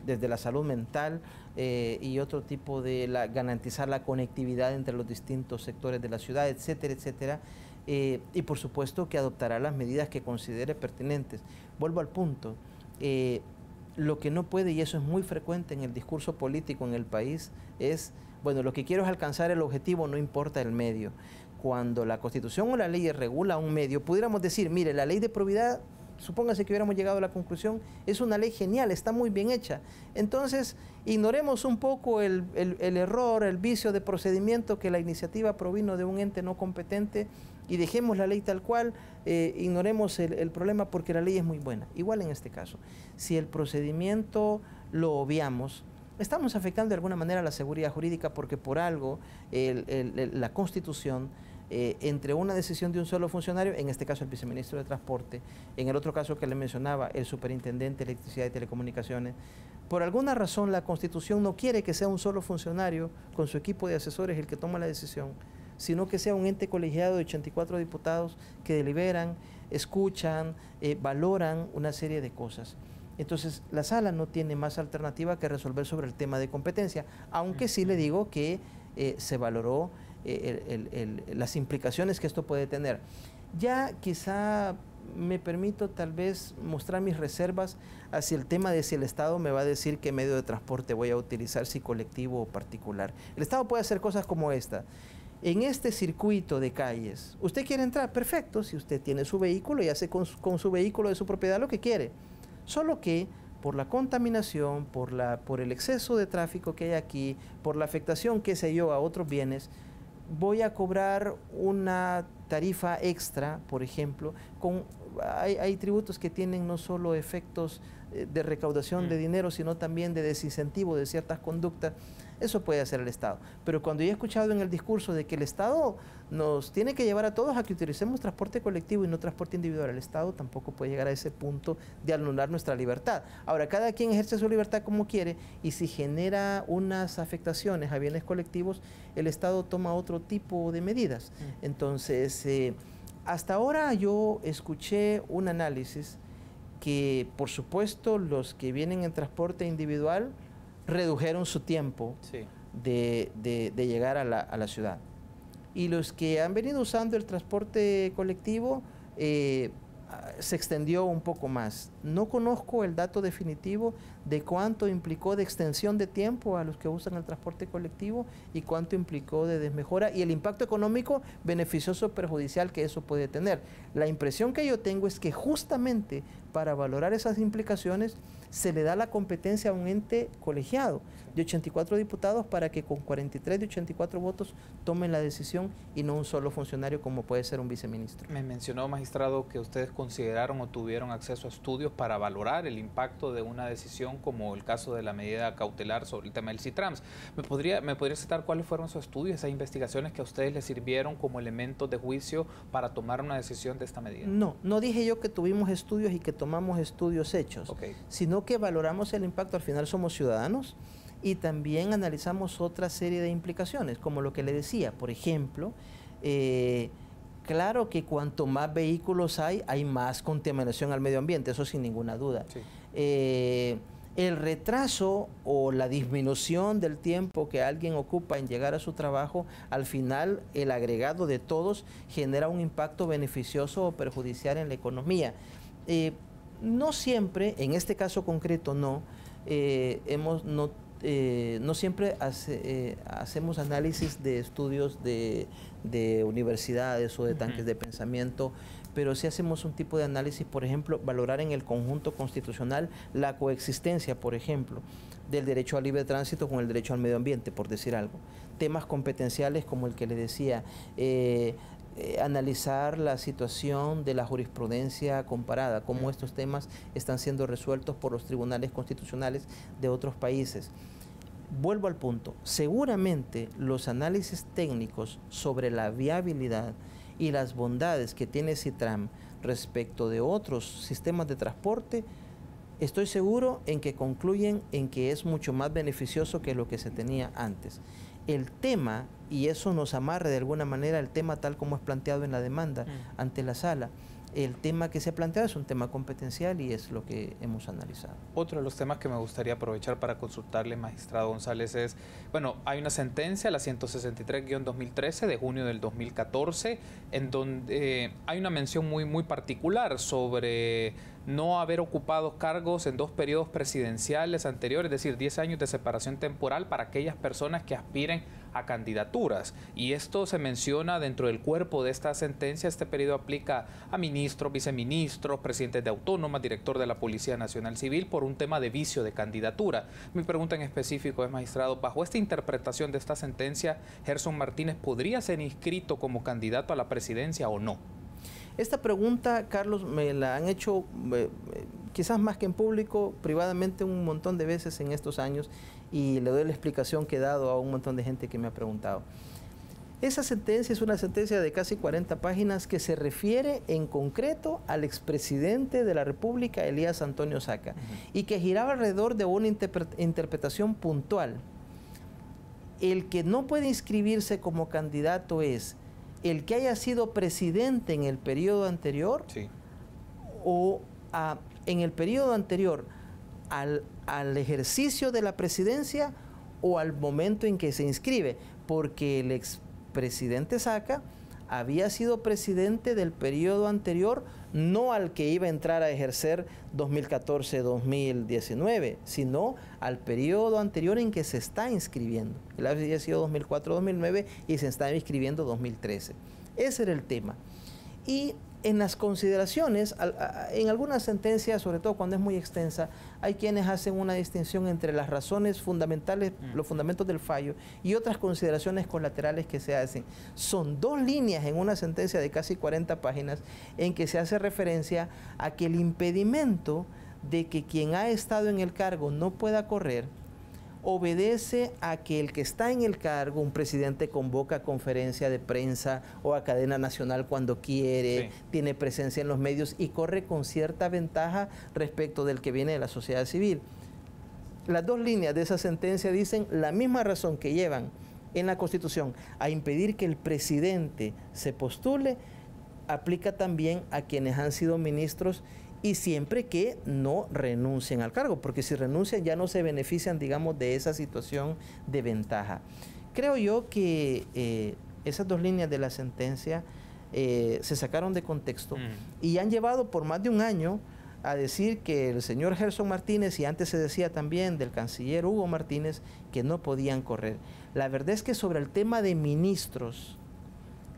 desde la salud mental y otro tipo de garantizar la conectividad entre los distintos sectores de la ciudad, etcétera, etcétera. Y por supuesto que adoptará las medidas que considere pertinentes. Vuelvo al punto. lo que no puede, y eso es muy frecuente en el discurso político en el país, es, bueno, lo que quiero es alcanzar el objetivo, no importa el medio. Cuando la Constitución o la ley regula un medio, pudiéramos decir, mire, la ley de probidad, supóngase que hubiéramos llegado a la conclusión, es una ley genial, está muy bien hecha. Entonces, ignoremos un poco el error, el vicio de procedimiento que la iniciativa provino de un ente no competente y dejemos la ley tal cual, ignoremos el problema porque la ley es muy buena. Igual en este caso, si el procedimiento lo obviamos, estamos afectando de alguna manera la seguridad jurídica porque por algo la Constitución, entre una decisión de un solo funcionario, en este caso el viceministro de Transporte, en el otro caso que le mencionaba, el superintendente de Electricidad y Telecomunicaciones, por alguna razón la Constitución no quiere que sea un solo funcionario con su equipo de asesores el que toma la decisión, sino que sea un ente colegiado de 84 diputados que deliberan, escuchan, valoran una serie de cosas. Entonces, la sala no tiene más alternativa que resolver sobre el tema de competencia, aunque sí le digo que se valoró las implicaciones que esto puede tener. Ya quizá me permito tal vez mostrar mis reservas hacia el tema de si el Estado me va a decir qué medio de transporte voy a utilizar, si colectivo o particular. El Estado puede hacer cosas como esta. En este circuito de calles, ¿usted quiere entrar? Perfecto, si usted tiene su vehículo y hace con su vehículo de su propiedad lo que quiere. Solo que por la contaminación, por el exceso de tráfico que hay aquí, por la afectación, qué sé yo, a otros bienes, voy a cobrar una tarifa extra, por ejemplo. Hay tributos que tienen no solo efectos de recaudación de dinero, sino también de desincentivo de ciertas conductas. Eso puede hacer el Estado. Pero cuando yo he escuchado en el discurso de que el Estado nos tiene que llevar a todos a que utilicemos transporte colectivo y no transporte individual, el Estado tampoco puede llegar a ese punto de anular nuestra libertad. Ahora, cada quien ejerce su libertad como quiere y si genera unas afectaciones a bienes colectivos, el Estado toma otro tipo de medidas. Entonces, hasta ahora yo escuché un análisis que, por supuesto, los que vienen en transporte individual redujeron su tiempo de llegar a la ciudad. Y los que han venido usando el transporte colectivo se extendió un poco más. No conozco el dato definitivo de cuánto implicó de extensión de tiempo a los que usan el transporte colectivo y cuánto implicó de desmejora y el impacto económico beneficioso o perjudicial que eso puede tener. La impresión que yo tengo es que justamente para valorar esas implicaciones se le da la competencia a un ente colegiado de 84 diputados para que con 43 de 84 votos tomen la decisión y no un solo funcionario como puede ser un viceministro. Me mencionó, magistrado, que ustedes consideraron o tuvieron acceso a estudios para valorar el impacto de una decisión como el caso de la medida cautelar sobre el tema del CITRAMS. ¿Me podría citar cuáles fueron esos estudios, esas investigaciones que a ustedes les sirvieron como elementos de juicio para tomar una decisión de esta medida? No dije yo que tuvimos estudios y que tomamos estudios hechos, sino que valoramos el impacto. Al final somos ciudadanos y también analizamos otra serie de implicaciones, como lo que le decía, por ejemplo, claro que cuanto más vehículos hay más contaminación al medio ambiente, eso sin ninguna duda. Sí. El retraso o la disminución del tiempo que alguien ocupa en llegar a su trabajo, al final el agregado de todos genera un impacto beneficioso o perjudicial en la economía. No siempre, en este caso concreto no siempre hacemos análisis de estudios de universidades o de tanques de pensamiento, pero sí hacemos un tipo de análisis, por ejemplo, valorar en el conjunto constitucional la coexistencia, por ejemplo, del derecho al libre tránsito con el derecho al medio ambiente, por decir algo. Temas competenciales como el que le decía, analizar la situación de la jurisprudencia comparada, cómo estos temas están siendo resueltos por los tribunales constitucionales de otros países. Vuelvo al punto, seguramente los análisis técnicos sobre la viabilidad y las bondades que tiene CITRAM respecto de otros sistemas de transporte, estoy seguro en que concluyen en que es mucho más beneficioso que lo que se tenía antes. El tema, y eso nos amarra de alguna manera el tema tal como es planteado en la demanda ante la sala, el tema que se ha planteado es un tema competencial y es lo que hemos analizado. Otro de los temas que me gustaría aprovechar para consultarle, magistrado González, es, bueno, hay una sentencia, la 163-2013 de junio del 2014, en donde hay una mención muy particular sobre no haber ocupado cargos en 2 periodos presidenciales anteriores, es decir, 10 años de separación temporal para aquellas personas que aspiren a candidaturas. Y esto se menciona dentro del cuerpo de esta sentencia. Este periodo aplica a ministros, viceministros, presidentes de autónomas, director de la Policía Nacional Civil, por un tema de vicio de candidatura. Mi pregunta en específico es, magistrado, bajo esta interpretación de esta sentencia, ¿Gerson Martínez podría ser inscrito como candidato a la presidencia o no? Esta pregunta, Carlos, me la han hecho quizás más que en público, privadamente un montón de veces en estos años, y le doy la explicación que he dado a un montón de gente que me ha preguntado. Esa sentencia es una sentencia de casi 40 páginas que se refiere en concreto al expresidente de la República, Elías Antonio Saca, y que giraba alrededor de una interpretación puntual. El que no puede inscribirse como candidato es el que haya sido presidente en el periodo anterior, sí, o en el periodo anterior al ejercicio de la presidencia o al momento en que se inscribe, porque el expresidente Saca había sido presidente del periodo anterior, no al que iba a entrar a ejercer 2014-2019, sino al periodo anterior en que se está inscribiendo. Él había sido 2004-2009 y se está inscribiendo 2013. Ese era el tema. Y en las consideraciones, en algunas sentencias, sobre todo cuando es muy extensa, hay quienes hacen una distinción entre las razones fundamentales, los fundamentos del fallo, y otras consideraciones colaterales que se hacen. Son 2 líneas en una sentencia de casi 40 páginas en que se hace referencia a que el impedimento de que quien ha estado en el cargo no pueda correr obedece a que el que está en el cargo, un presidente convoca conferencia de prensa o a cadena nacional cuando quiere, sí, tiene presencia en los medios y corre con cierta ventaja respecto del que viene de la sociedad civil. Las 2 líneas de esa sentencia dicen la misma razón que llevan en la Constitución a impedir que el presidente se postule, aplica también a quienes han sido ministros, y siempre que no renuncien al cargo, porque si renuncian ya no se benefician, digamos, de esa situación de ventaja. Creo yo que esas 2 líneas de la sentencia se sacaron de contexto y han llevado por más de un año a decir que el señor Gerson Martínez, y antes se decía también del canciller Hugo Martínez, que no podían correr. La verdad es que sobre el tema de ministros,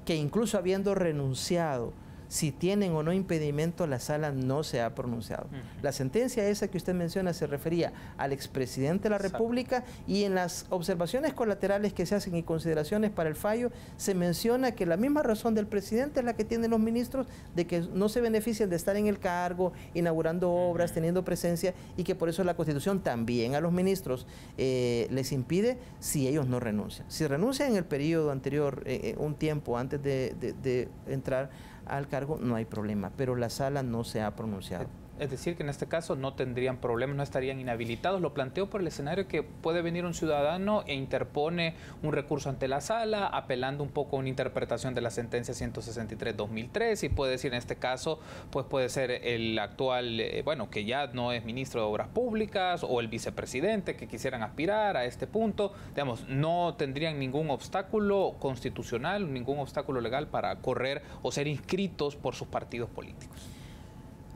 que incluso habiendo renunciado, si tienen o no impedimento, la sala no se ha pronunciado. La sentencia esa que usted menciona se refería al expresidente de la República, y en las observaciones colaterales que se hacen y consideraciones para el fallo se menciona que la misma razón del presidente es la que tienen los ministros, de que no se benefician de estar en el cargo, inaugurando obras, teniendo presencia, y que por eso la Constitución también a los ministros les impide si ellos no renuncian. Si renuncian en el periodo anterior, un tiempo antes de entrar al cargo, no hay problema, pero la sala no se ha pronunciado. Es decir, que en este caso no tendrían problemas, no estarían inhabilitados. Lo planteo por el escenario que puede venir un ciudadano e interpone un recurso ante la sala, apelando un poco a una interpretación de la sentencia 163-2003, y puede decir en este caso, pues puede ser el actual, bueno, que ya no es ministro de Obras Públicas, o el vicepresidente que quisieran aspirar a este punto. Digamos, no tendrían ningún obstáculo constitucional, ningún obstáculo legal para correr o ser inscritos por sus partidos políticos.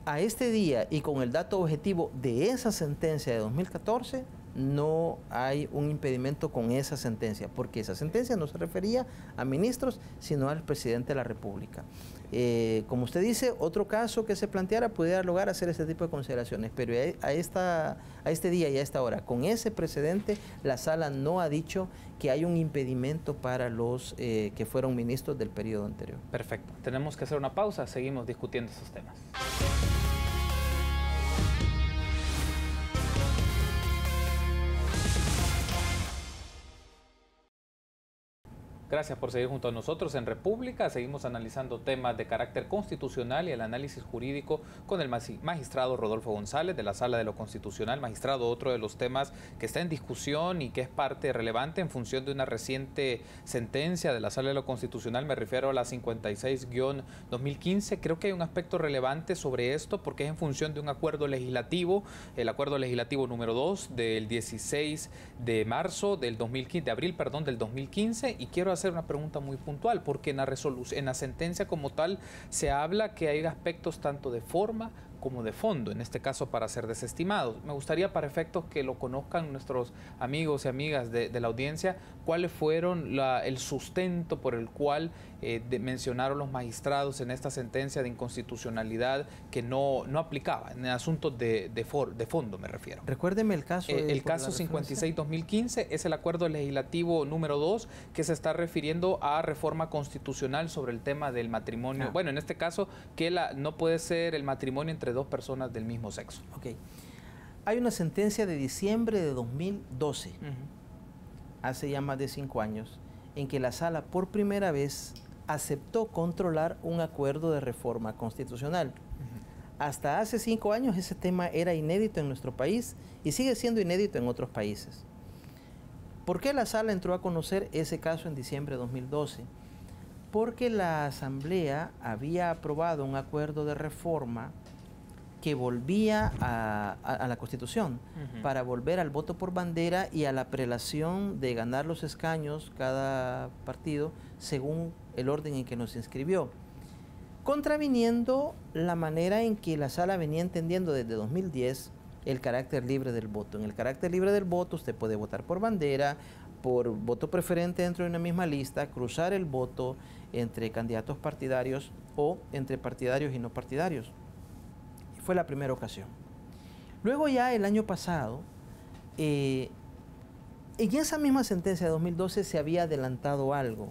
A este día, y con el dato objetivo de esa sentencia de 2014, no hay un impedimento con esa sentencia, porque esa sentencia no se refería a ministros, sino al presidente de la República. Como usted dice, otro caso que se planteara pudiera dar lugar a hacer este tipo de consideraciones, pero a este día y a esta hora, con ese precedente, la sala no ha dicho que hay un impedimento para los que fueron ministros del periodo anterior. Perfecto. Tenemos que hacer una pausa, seguimos discutiendo esos temas. Gracias por seguir junto a nosotros en República. Seguimos analizando temas de carácter constitucional y el análisis jurídico con el magistrado Rodolfo González de la Sala de lo Constitucional. Magistrado, otro de los temas que está en discusión y que es parte relevante en función de una reciente sentencia de la Sala de lo Constitucional, me refiero a la 56-2015. Creo que hay un aspecto relevante sobre esto porque es en función de un acuerdo legislativo, el acuerdo legislativo número 2 del 16 de marzo del 2015, de abril, perdón, del 2015, y quiero hacer una pregunta muy puntual, porque en la sentencia como tal se habla que hay aspectos tanto de forma como de fondo, en este caso para ser desestimados. Me gustaría, para efectos que lo conozcan nuestros amigos y amigas de la audiencia, cuáles fueron el sustento por el cual mencionaron los magistrados en esta sentencia de inconstitucionalidad que no aplicaba, en asuntos de fondo me refiero. Recuérdeme el caso. El caso 56-2015 es el acuerdo legislativo número 2 que se está refiriendo a reforma constitucional sobre el tema del matrimonio. Bueno, en este caso, que no puede ser el matrimonio entre dos personas del mismo sexo. Ok. Hay una sentencia de diciembre de 2012, hace ya más de 5 años, en que la Sala por primera vez aceptó controlar un acuerdo de reforma constitucional. Hasta hace 5 años ese tema era inédito en nuestro país y sigue siendo inédito en otros países. ¿Por qué la Sala entró a conocer ese caso en diciembre de 2012? Porque la Asamblea había aprobado un acuerdo de reforma que volvía a la Constitución para volver al voto por bandera y a la prelación de ganar los escaños cada partido según el orden en que nos inscribió, contraviniendo la manera en que la Sala venía entendiendo desde 2010 el carácter libre del voto. En el carácter libre del voto usted puede votar por bandera, por voto preferente dentro de una misma lista, cruzar el voto entre candidatos partidarios o entre partidarios y no partidarios. Fue la primera ocasión. Luego ya el año pasado, en esa misma sentencia de 2012 se había adelantado algo,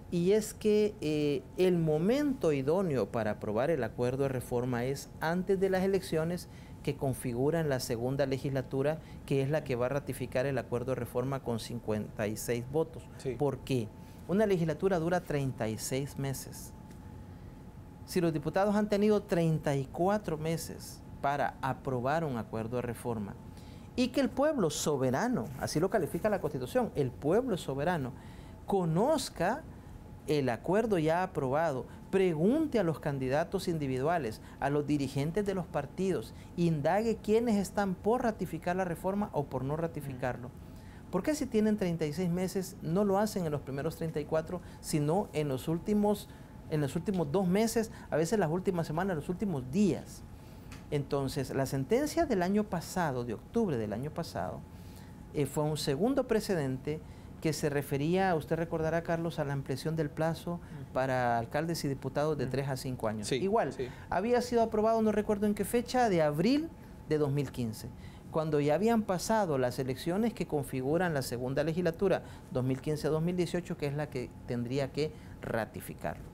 y es que el momento idóneo para aprobar el acuerdo de reforma es antes de las elecciones que configuran la segunda legislatura, que es la que va a ratificar el acuerdo de reforma con 56 votos. Sí. ¿Por qué? Una legislatura dura 36 meses. Si los diputados han tenido 34 meses para aprobar un acuerdo de reforma y que el pueblo soberano, así lo califica la Constitución, el pueblo soberano, conozca el acuerdo ya aprobado, pregunte a los candidatos individuales, a los dirigentes de los partidos, indague quiénes están por ratificar la reforma o por no ratificarlo. ¿Por qué si tienen 36 meses no lo hacen en los primeros 34, sino en los últimos 2 meses, a veces las últimas semanas, los últimos días? Entonces, la sentencia del año pasado, de octubre del año pasado, fue un segundo precedente que se refería, usted recordará, Carlos, a la ampliación del plazo para alcaldes y diputados de 3 a 5 años. Sí, igual, sí. Había sido aprobado, no recuerdo en qué fecha, de abril de 2015, cuando ya habían pasado las elecciones que configuran la segunda legislatura, 2015 a 2018, que es la que tendría que ratificarlo.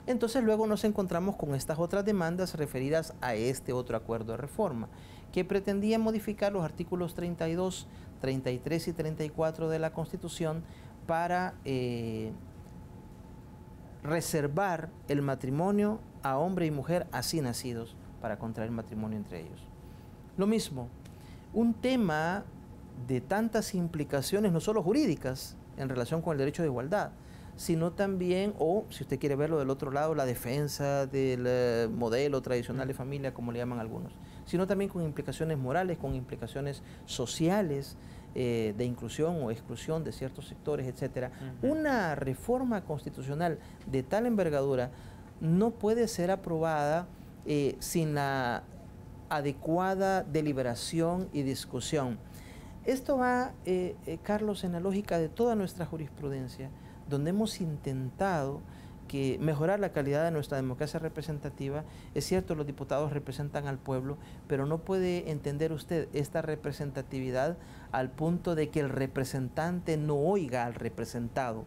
Entonces luego nos encontramos con estas otras demandas referidas a este otro acuerdo de reforma, que pretendía modificar los artículos 32, 33 y 34 de la Constitución para reservar el matrimonio a hombre y mujer así nacidos para contraer matrimonio entre ellos. Lo mismo, un tema de tantas implicaciones, no solo jurídicas, en relación con el derecho de igualdad, sino también, o si usted quiere verlo del otro lado, la defensa del modelo tradicional de familia, como le llaman algunos, sino también con implicaciones morales, con implicaciones sociales, de inclusión o exclusión de ciertos sectores, etcétera. Una reforma constitucional de tal envergadura no puede ser aprobada sin la adecuada deliberación y discusión. Esto va, Carlos, en la lógica de toda nuestra jurisprudencia, donde hemos intentado mejorar la calidad de nuestra democracia representativa. Es cierto, los diputados representan al pueblo, pero no puede entender usted esta representatividad al punto de que el representante no oiga al representado.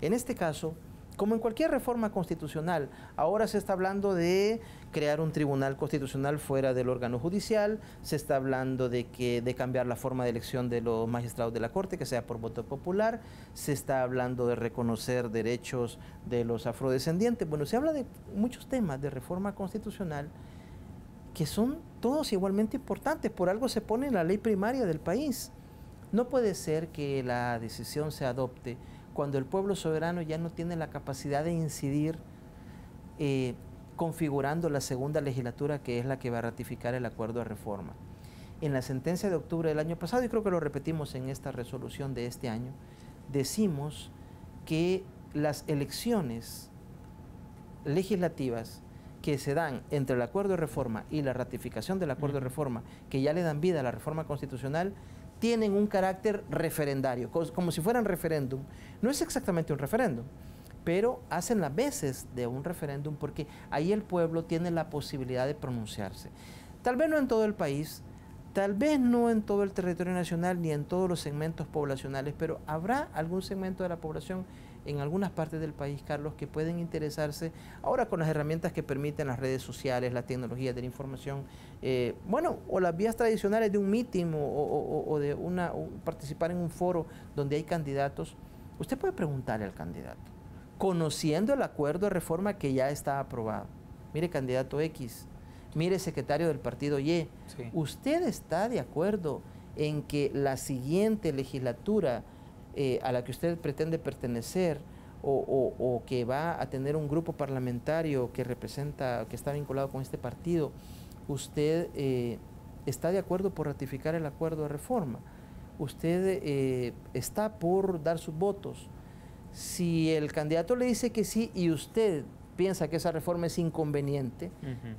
En este caso, como en cualquier reforma constitucional, ahora se está hablando de crear un tribunal constitucional fuera del órgano judicial, se está hablando de cambiar la forma de elección de los magistrados de la Corte, que sea por voto popular, se está hablando de reconocer derechos de los afrodescendientes. Bueno, se habla de muchos temas de reforma constitucional que son todos igualmente importantes, por algo se pone en la ley primaria del país. No puede ser que la decisión se adopte cuando el pueblo soberano ya no tiene la capacidad de incidir configurando la segunda legislatura, que es la que va a ratificar el acuerdo de reforma. En la sentencia de octubre del año pasado, y creo que lo repetimos en esta resolución de este año, decimos que las elecciones legislativas que se dan entre el acuerdo de reforma y la ratificación del acuerdo de reforma, que ya le dan vida a la reforma constitucional, tienen un carácter referendario, como si fueran referéndum. No es exactamente un referéndum, pero hacen las veces de un referéndum porque ahí el pueblo tiene la posibilidad de pronunciarse. Tal vez no en todo el país, tal vez no en todo el territorio nacional ni en todos los segmentos poblacionales, pero habrá algún segmento de la población en algunas partes del país, Carlos, que pueden interesarse ahora con las herramientas que permiten las redes sociales, las tecnologías de la información, bueno, o las vías tradicionales de un meeting o de participar en un foro donde hay candidatos. Usted puede preguntarle al candidato, conociendo el acuerdo de reforma que ya está aprobado. Mire, candidato X, mire, secretario del partido Y, sí. ¿Usted está de acuerdo en que la siguiente legislatura a la que usted pretende pertenecer o que va a tener un grupo parlamentario que representa, que está vinculado con este partido, usted está de acuerdo por ratificar el acuerdo de reforma? ¿Usted está por dar sus votos? Si el candidato le dice que sí y usted piensa que esa reforma es inconveniente,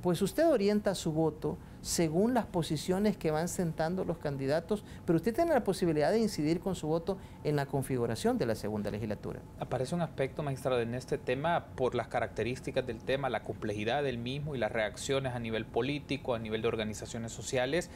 pues usted orienta su voto según las posiciones que van sentando los candidatos, pero usted tiene la posibilidad de incidir con su voto en la configuración de la segunda legislatura. Aparece un aspecto, magistrado, en este tema por las características del tema, la complejidad del mismo y las reacciones a nivel político, a nivel de organizaciones sociales.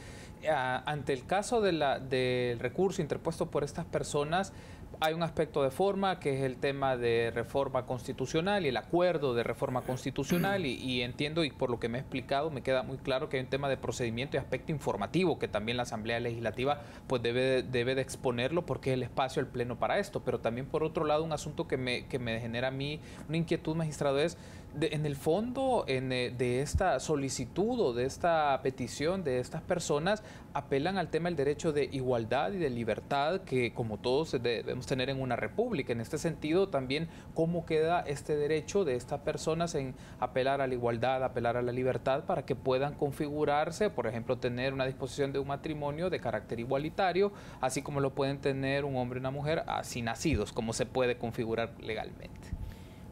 Ante el caso del recurso interpuesto por estas personas, hay un aspecto de forma, que es el tema de reforma constitucional y el acuerdo de reforma constitucional, y entiendo, y por lo que me he explicado, me queda muy claro que hay un tema de procedimiento y aspecto informativo, que también la Asamblea Legislativa pues debe de exponerlo, porque es el espacio, el pleno para esto. Pero también, por otro lado, un asunto que me genera a mí una inquietud, magistrado, es en el fondo de esta solicitud o de esta petición de estas personas, apelan al tema del derecho de igualdad y de libertad que, como todos, debemos tener en una república. En este sentido, también, ¿cómo queda este derecho de estas personas en apelar a la igualdad, apelar a la libertad, para que puedan configurarse, por ejemplo, tener una disposición de un matrimonio de carácter igualitario, así como lo pueden tener un hombre y una mujer así nacidos, como se puede configurar legalmente?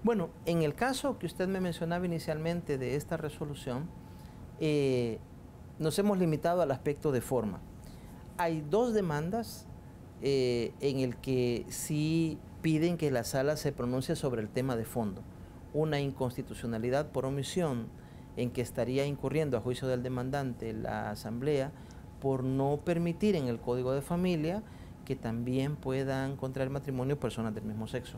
Bueno, en el caso que usted me mencionaba inicialmente de esta resolución, nos hemos limitado al aspecto de forma. Hay dos demandas en el que sí piden que la sala se pronuncie sobre el tema de fondo. Una inconstitucionalidad por omisión, en que estaría incurriendo a juicio del demandante la Asamblea por no permitir en el Código de Familia que también puedan contraer matrimonio personas del mismo sexo.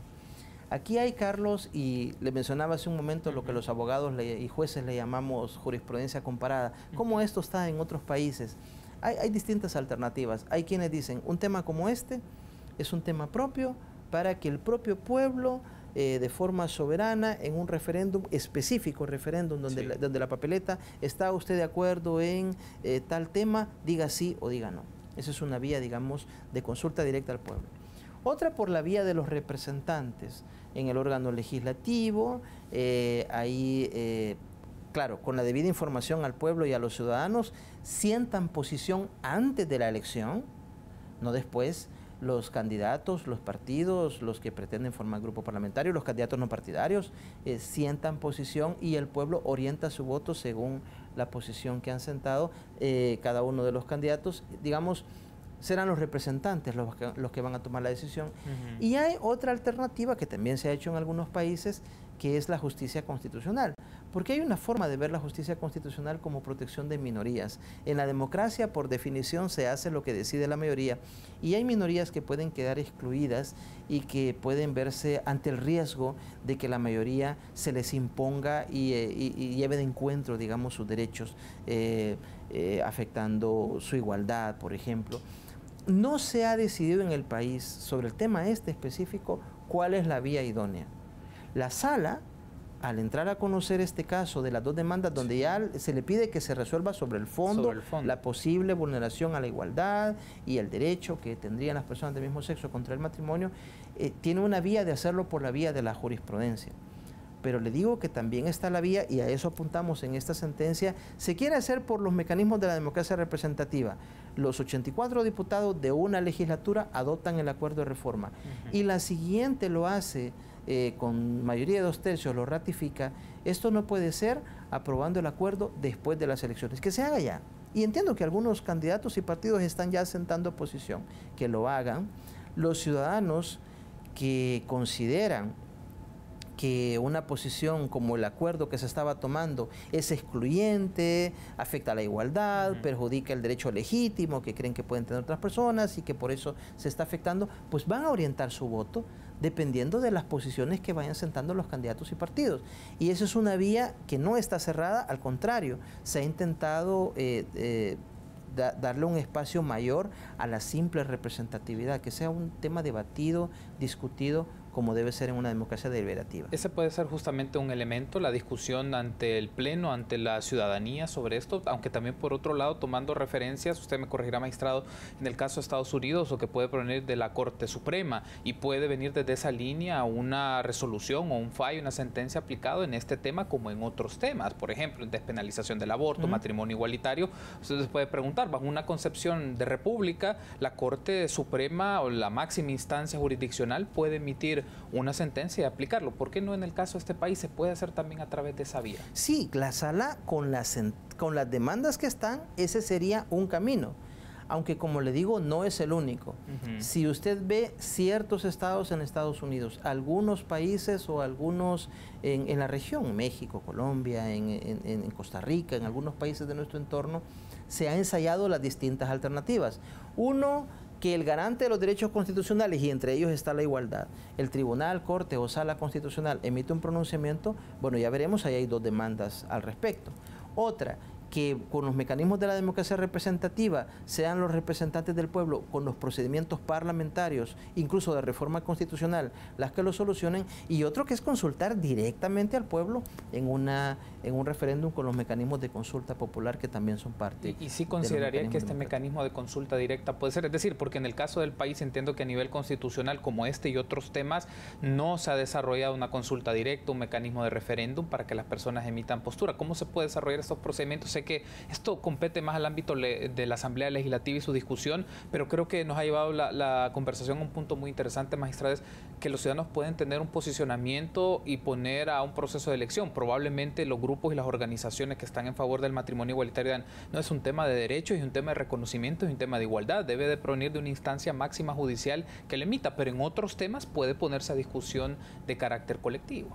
Aquí hay, Carlos, y le mencionaba hace un momento lo que los abogados y jueces le llamamos jurisprudencia comparada. ¿Cómo esto está en otros países? Hay distintas alternativas. Hay quienes dicen, un tema como este es un tema propio para que el propio pueblo, de forma soberana, en un referéndum específico, referéndum donde la papeleta, ¿está usted de acuerdo en tal tema? Diga sí o diga no. Esa es una vía, digamos, de consulta directa al pueblo. Otra por la vía de los representantes en el órgano legislativo, claro, con la debida información al pueblo y a los ciudadanos, sientan posición antes de la elección, no después. Los candidatos, los partidos, los que pretenden formar grupo parlamentario, los candidatos no partidarios, sientan posición y el pueblo orienta su voto según la posición que han sentado cada uno de los candidatos, digamos. Serán los representantes los que van a tomar la decisión. Y hay otra alternativa que también se ha hecho en algunos países, que es la justicia constitucional. Porque hay una forma de ver la justicia constitucional como protección de minorías. En la democracia, por definición, se hace lo que decide la mayoría. Y hay minorías que pueden quedar excluidas y que pueden verse ante el riesgo de que la mayoría se les imponga y lleve de encuentro, digamos, sus derechos, afectando su igualdad, por ejemplo. No se ha decidido en el país sobre el tema específico cuál es la vía idónea. La sala, al entrar a conocer este caso de las dos demandas, donde ya se le pide que se resuelva sobre el fondo, la posible vulneración a la igualdad y el derecho que tendrían las personas del mismo sexo contra el matrimonio, tiene una vía de hacerlo por la vía de la jurisprudencia. Pero le digo que también está la vía, y a eso apuntamos en esta sentencia, se quiere hacer por los mecanismos de la democracia representativa. Los 84 diputados de una legislatura adoptan el acuerdo de reforma. Y la siguiente lo hace con mayoría de 2/3 lo ratifica, esto no puede ser aprobando el acuerdo después de las elecciones, que se haga ya. Y entiendo que algunos candidatos y partidos están ya sentando posición, que lo hagan. Los ciudadanos que consideran que una posición como el acuerdo que se estaba tomando es excluyente, afecta a la igualdad, perjudica el derecho legítimo que creen que pueden tener otras personas y que por eso se está afectando, pues van a orientar su voto dependiendo de las posiciones que vayan sentando los candidatos y partidos. Y eso es una vía que no está cerrada, al contrario, se ha intentado darle un espacio mayor a la simple representatividad, que sea un tema debatido, discutido, como debe ser en una democracia deliberativa. Ese puede ser justamente un elemento, la discusión ante el Pleno, ante la ciudadanía sobre esto, aunque también por otro lado, tomando referencias, usted me corregirá, magistrado, en el caso de Estados Unidos, o que puede provenir de la Corte Suprema, y puede venir desde esa línea una resolución o un fallo, una sentencia aplicado en este tema como en otros temas, por ejemplo, en despenalización del aborto, matrimonio igualitario. Usted se puede preguntar, bajo una concepción de república, la Corte Suprema o la máxima instancia jurisdiccional puede emitir una sentencia y aplicarlo. ¿Por qué no en el caso de este país se puede hacer también a través de esa vía? Sí, la sala con las demandas que están, ese sería un camino. Aunque como le digo, no es el único. Si usted ve ciertos estados en Estados Unidos, algunos países o algunos en la región, México, Colombia, en Costa Rica, en algunos países de nuestro entorno, se han ensayado las distintas alternativas. Uno, que el garante de los derechos constitucionales, y entre ellos está la igualdad, el tribunal, corte o sala constitucional emite un pronunciamiento, bueno, ya veremos, ahí hay dos demandas al respecto. Otra, que con los mecanismos de la democracia representativa sean los representantes del pueblo con los procedimientos parlamentarios, incluso de reforma constitucional, las que lo solucionen, y otro que es consultar directamente al pueblo en un referéndum con los mecanismos de consulta popular que también son parte. ¿Y sí consideraría que este mecanismo de consulta directa puede ser? Es decir, porque en el caso del país entiendo que a nivel constitucional, como este y otros temas, no se ha desarrollado una consulta directa, un mecanismo de referéndum para que las personas emitan postura. ¿Cómo se puede desarrollar estos procedimientos? Sé que esto compete más al ámbito de la Asamblea Legislativa y su discusión, pero creo que nos ha llevado la conversación a un punto muy interesante, magistrados, que los ciudadanos pueden tener un posicionamiento y poner a un proceso de elección. Probablemente los grupos y las organizaciones que están en favor del matrimonio igualitario no es un tema de derechos, es un tema de reconocimiento, es un tema de igualdad, debe de provenir de una instancia máxima judicial que lo emita, pero en otros temas puede ponerse a discusión de carácter colectivo.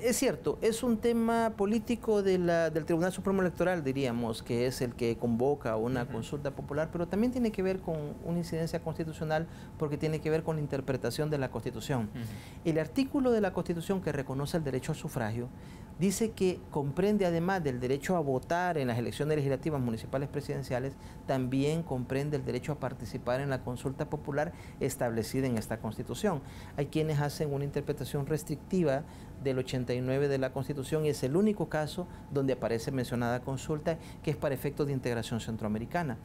Es cierto, es un tema político del Tribunal Supremo Electoral, diríamos, que es el que convoca una consulta popular, pero también tiene que ver con una incidencia constitucional porque tiene que ver con la interpretación de la Constitución. El artículo de la Constitución que reconoce el derecho al sufragio dice que comprende, además del derecho a votar en las elecciones legislativas, municipales, presidenciales, también comprende el derecho a participar en la consulta popular establecida en esta Constitución. Hay quienes hacen una interpretación restrictiva del 89 de la Constitución y es el único caso donde aparece mencionada consulta, que es para efectos de integración centroamericana.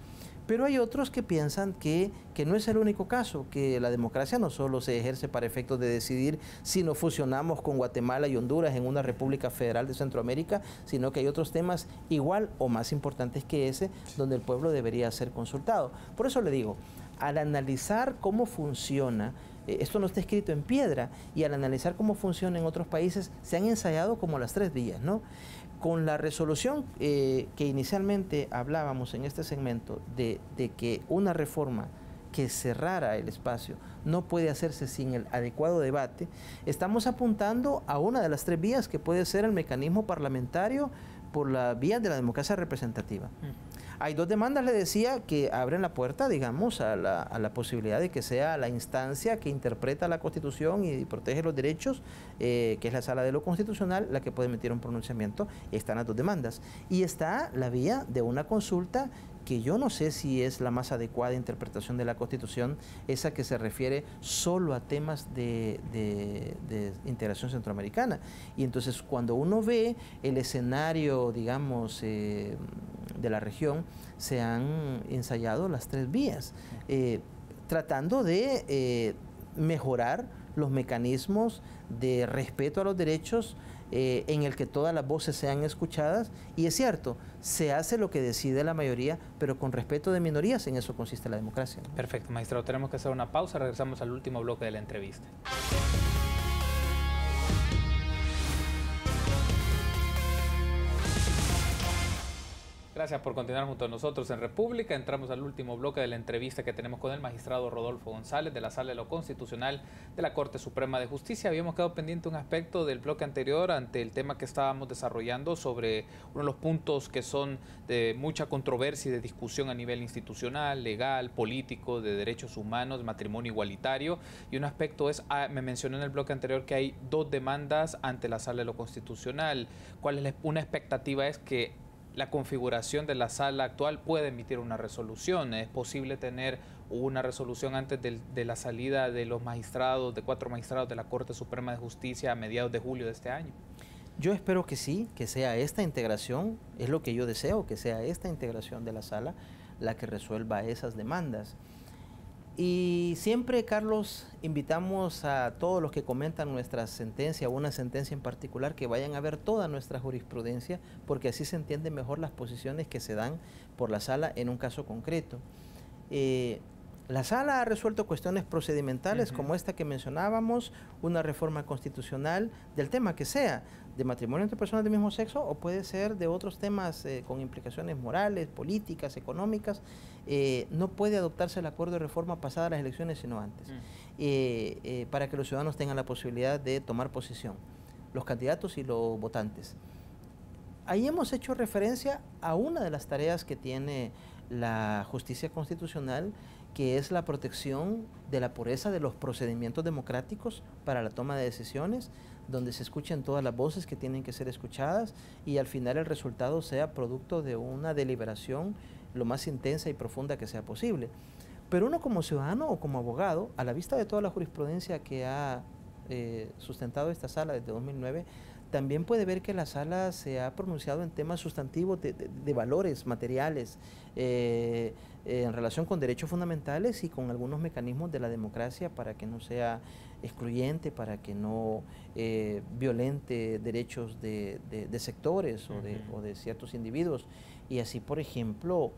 Pero hay otros que piensan que no es el único caso, que la democracia no solo se ejerce para efectos de decidir si nos fusionamos con Guatemala y Honduras en una república federal de Centroamérica, sino que hay otros temas igual o más importantes que ese, donde el pueblo debería ser consultado. Por eso le digo, al analizar cómo funciona, esto no está escrito en piedra, y al analizar cómo funciona en otros países, se han ensayado como las 3 vías, ¿no? Con la resolución que inicialmente hablábamos en este segmento de que una reforma que cerrara el espacio no puede hacerse sin el adecuado debate, estamos apuntando a una de las 3 vías que puede ser el mecanismo parlamentario por la vía de la democracia representativa. Hay 2 demandas, le decía, que abren la puerta, digamos, a la posibilidad de que sea la instancia que interpreta la Constitución y protege los derechos, que es la Sala de lo Constitucional, la que puede emitir un pronunciamiento. Están las 2 demandas. Y está la vía de una consulta que yo no sé si es la más adecuada interpretación de la Constitución, esa que se refiere solo a temas de integración centroamericana. Y entonces cuando uno ve el escenario, digamos, de la región, se han ensayado las 3 vías, tratando de mejorar los mecanismos de respeto a los derechos, en el que todas las voces sean escuchadas, y es cierto, se hace lo que decide la mayoría, pero con respeto de minorías, en eso consiste la democracia. Perfecto, magistrado, tenemos que hacer una pausa, regresamos al último bloque de la entrevista. Gracias por continuar junto a nosotros en República. Entramos al último bloque de la entrevista que tenemos con el magistrado Rodolfo González de la Sala de lo Constitucional de la Corte Suprema de Justicia. Habíamos quedado pendiente un aspecto del bloque anterior ante el tema que estábamos desarrollando sobre uno de los puntos que son de mucha controversia y de discusión a nivel institucional, legal, político, de derechos humanos, matrimonio igualitario. Y un aspecto es, me mencioné en el bloque anterior que hay 2 demandas ante la Sala de lo Constitucional. ¿Cuál es una expectativa? Es que la configuración de la sala actual puede emitir una resolución. ¿Es posible tener una resolución antes de la salida de los magistrados, de 4 magistrados de la Corte Suprema de Justicia a mediados de julio de este año? Yo espero que sí, que sea esta integración, es lo que yo deseo, que sea esta integración de la sala la que resuelva esas demandas. Y siempre, Carlos, invitamos a todos los que comentan nuestra sentencia o una sentencia en particular que vayan a ver toda nuestra jurisprudencia, porque así se entienden mejor las posiciones que se dan por la sala en un caso concreto. La sala ha resuelto cuestiones procedimentales como esta que mencionábamos, una reforma constitucional del tema que sea, de matrimonio entre personas del mismo sexo, o puede ser de otros temas con implicaciones morales, políticas, económicas. No puede adoptarse el acuerdo de reforma pasada a las elecciones, sino antes, para que los ciudadanos tengan la posibilidad de tomar posición, los candidatos y los votantes. Ahí hemos hecho referencia a una de las tareas que tiene la justicia constitucional, que es la protección de la pureza de los procedimientos democráticos para la toma de decisiones, donde se escuchen todas las voces que tienen que ser escuchadas y al final el resultado sea producto de una deliberación lo más intensa y profunda que sea posible. Pero uno como ciudadano o como abogado, a la vista de toda la jurisprudencia que ha sustentado esta sala desde 2009, también puede ver que la sala se ha pronunciado en temas sustantivos de valores materiales en relación con derechos fundamentales y con algunos mecanismos de la democracia para que no sea excluyente, para que no violente derechos de sectores o de ciertos individuos. Y así, por ejemplo,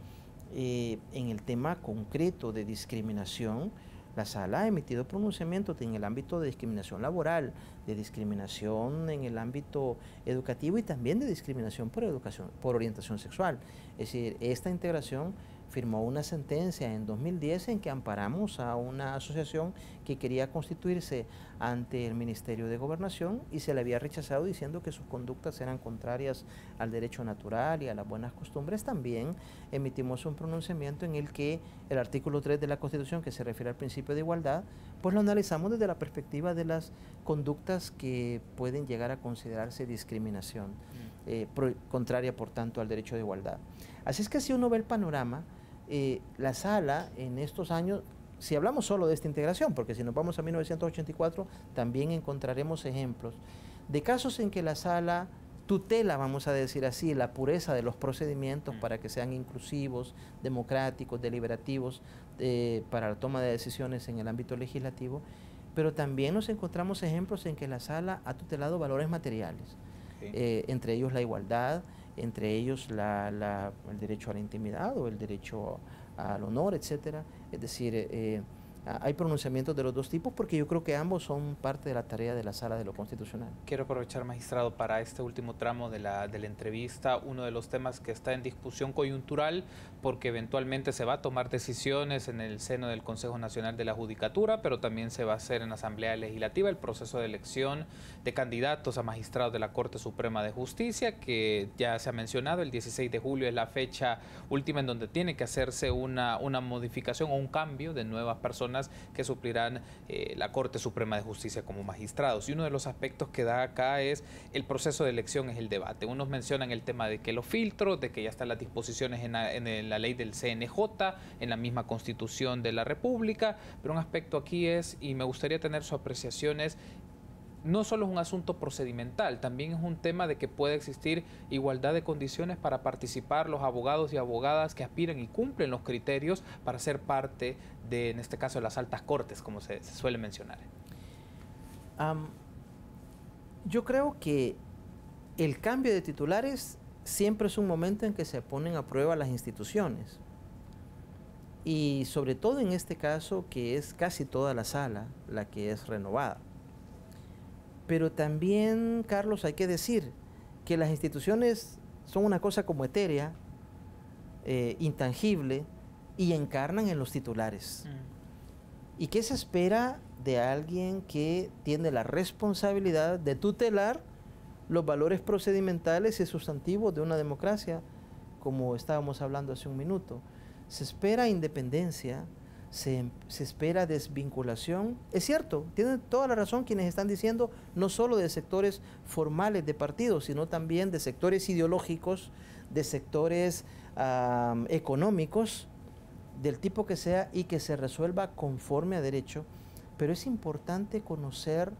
en el tema concreto de discriminación, la sala ha emitido pronunciamientos en el ámbito de discriminación laboral, de discriminación en el ámbito educativo y también de discriminación por orientación sexual. Es decir, esta integración firmó una sentencia en 2010 en que amparamos a una asociación que quería constituirse ante el Ministerio de Gobernación y se le había rechazado diciendo que sus conductas eran contrarias al derecho natural y a las buenas costumbres. También emitimos un pronunciamiento en el que el artículo 3 de la Constitución, que se refiere al principio de igualdad, pues lo analizamos desde la perspectiva de las conductas que pueden llegar a considerarse discriminación, contraria por tanto al derecho de igualdad. Así es que si uno ve el panorama, la sala en estos años, si hablamos solo de esta integración, porque si nos vamos a 1984, también encontraremos ejemplos de casos en que la sala tutela, vamos a decir así, la pureza de los procedimientos para que sean inclusivos, democráticos, deliberativos, para la toma de decisiones en el ámbito legislativo, pero también nos encontramos ejemplos en que la sala ha tutelado valores materiales, entre ellos la igualdad, entre ellos el derecho a la intimidad o el derecho al honor, etcétera. Es decir, hay pronunciamientos de los dos tipos porque yo creo que ambos son parte de la tarea de la Sala de lo Constitucional. Quiero aprovechar, magistrado, para este último tramo de la entrevista, uno de los temas que está en discusión coyuntural, porque eventualmente se va a tomar decisiones en el seno del Consejo Nacional de la Judicatura, pero también se va a hacer en la Asamblea Legislativa el proceso de elección de candidatos a magistrados de la Corte Suprema de Justicia, que ya se ha mencionado, el 16 de julio es la fecha última en donde tiene que hacerse una modificación o un cambio de nuevas personas que suplirán la Corte Suprema de Justicia como magistrados. Y uno de los aspectos que da acá es el proceso de elección, es el debate. Unos mencionan el tema de que los filtros, de que ya están las disposiciones en la ley del CNJ, en la misma Constitución de la República, pero un aspecto aquí es, y me gustaría tener su apreciación, es no solo es un asunto procedimental, también es un tema de que puede existir igualdad de condiciones para participar los abogados y abogadas que aspiran y cumplen los criterios para ser parte de, en este caso, de las altas cortes, como se suele mencionar. Yo creo que el cambio de titulares siempre es un momento en que se ponen a prueba las instituciones. Y sobre todo en este caso, que es casi toda la sala la que es renovada. Pero también, Carlos, hay que decir que las instituciones son una cosa como etérea intangible y encarnan en los titulares. ¿Y qué se espera de alguien que tiene la responsabilidad de tutelar los valores procedimentales y sustantivos de una democracia, como estábamos hablando hace un minuto? Se espera independencia, se espera desvinculación. Es cierto, tienen toda la razón quienes están diciendo, no solo de sectores formales de partidos, sino también de sectores ideológicos, de sectores económicos, del tipo que sea, y que se resuelva conforme a derecho. Pero es importante conocer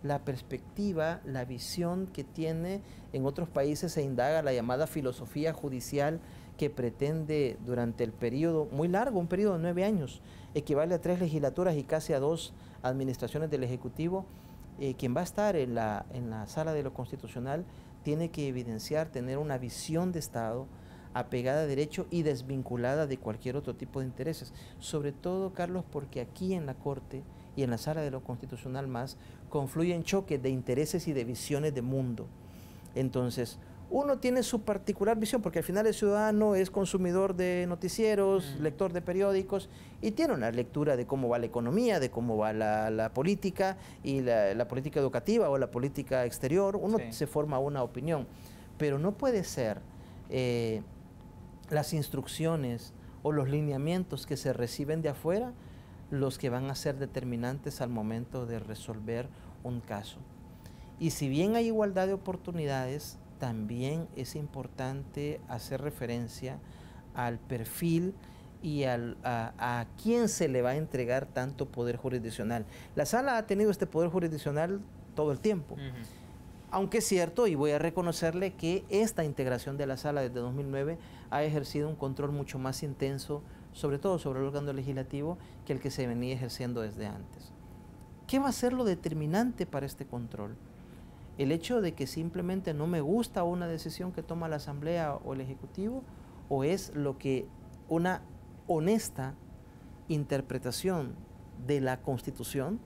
la perspectiva, la visión que tiene. En otros países se indaga la llamada filosofía judicial, que pretende durante el periodo muy largo, un periodo de 9 años, equivale a 3 legislaturas y casi a 2 administraciones del Ejecutivo. Quien va a estar en la sala de lo constitucional tiene que evidenciar, tener una visión de Estado apegada a derecho y desvinculada de cualquier otro tipo de intereses. Sobre todo, Carlos, porque aquí en la Corte y en la sala de lo constitucional más confluyen choques de intereses y de visiones de mundo. Entonces, uno tiene su particular visión, porque al final el ciudadano es consumidor de noticieros, lector de periódicos, y tiene una lectura de cómo va la economía, de cómo va la política, y la política educativa o la política exterior. Uno se forma una opinión, pero no puede ser las instrucciones o los lineamientos que se reciben de afuera los que van a ser determinantes al momento de resolver un caso. Y si bien hay igualdad de oportunidades, también es importante hacer referencia al perfil y a quién se le va a entregar tanto poder jurisdiccional. La sala ha tenido este poder jurisdiccional todo el tiempo. Aunque es cierto, y voy a reconocerle, que esta integración de la sala desde 2009 ha ejercido un control mucho más intenso, sobre todo sobre el órgano legislativo, que el que se venía ejerciendo desde antes. ¿Qué va a ser lo determinante para este control? ¿El hecho de que simplemente no me gusta una decisión que toma la Asamblea o el Ejecutivo? ¿O es lo que una honesta interpretación de la Constitución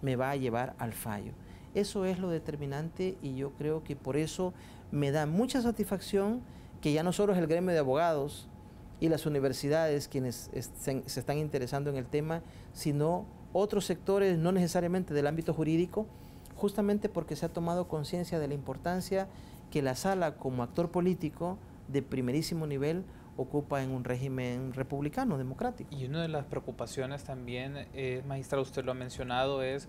me va a llevar al fallo? Eso es lo determinante, y yo creo que por eso me da mucha satisfacción que ya no solo es el gremio de abogados y las universidades quienes se están interesando en el tema, sino otros sectores no necesariamente del ámbito jurídico, justamente porque se ha tomado conciencia de la importancia que la sala como actor político de primerísimo nivel ocupa en un régimen republicano, democrático. Y una de las preocupaciones también, magistrado, usted lo ha mencionado, es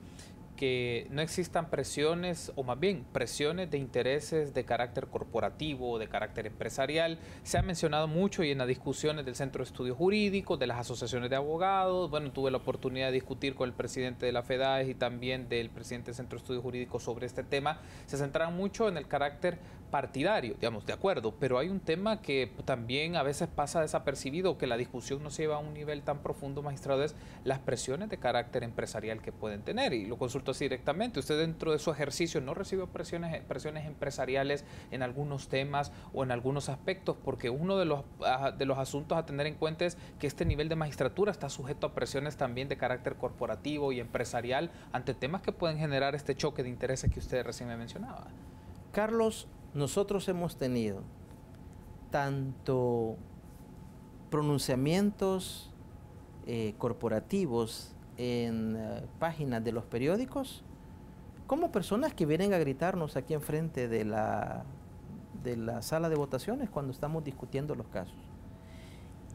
que no existan presiones, o más bien presiones de intereses de carácter corporativo, de carácter empresarial. Se ha mencionado mucho, y en las discusiones del Centro de Estudios Jurídicos, de las asociaciones de abogados, bueno, tuve la oportunidad de discutir con el presidente de la FEDAES y también del presidente del Centro de Estudios Jurídicos sobre este tema. Se centran mucho en el carácter partidario, digamos, de acuerdo, pero hay un tema que también a veces pasa desapercibido, que la discusión no se lleva a un nivel tan profundo, magistrado, es las presiones de carácter empresarial que pueden tener. Y lo consulto así directamente: ¿usted dentro de su ejercicio no recibió presiones empresariales en algunos temas o en algunos aspectos? Porque uno de los asuntos a tener en cuenta es que este nivel de magistratura está sujeto a presiones también de carácter corporativo y empresarial ante temas que pueden generar este choque de intereses que usted recién me mencionaba. Carlos, nosotros hemos tenido tanto pronunciamientos corporativos en páginas de los periódicos, como personas que vienen a gritarnos aquí enfrente de la sala de votaciones cuando estamos discutiendo los casos.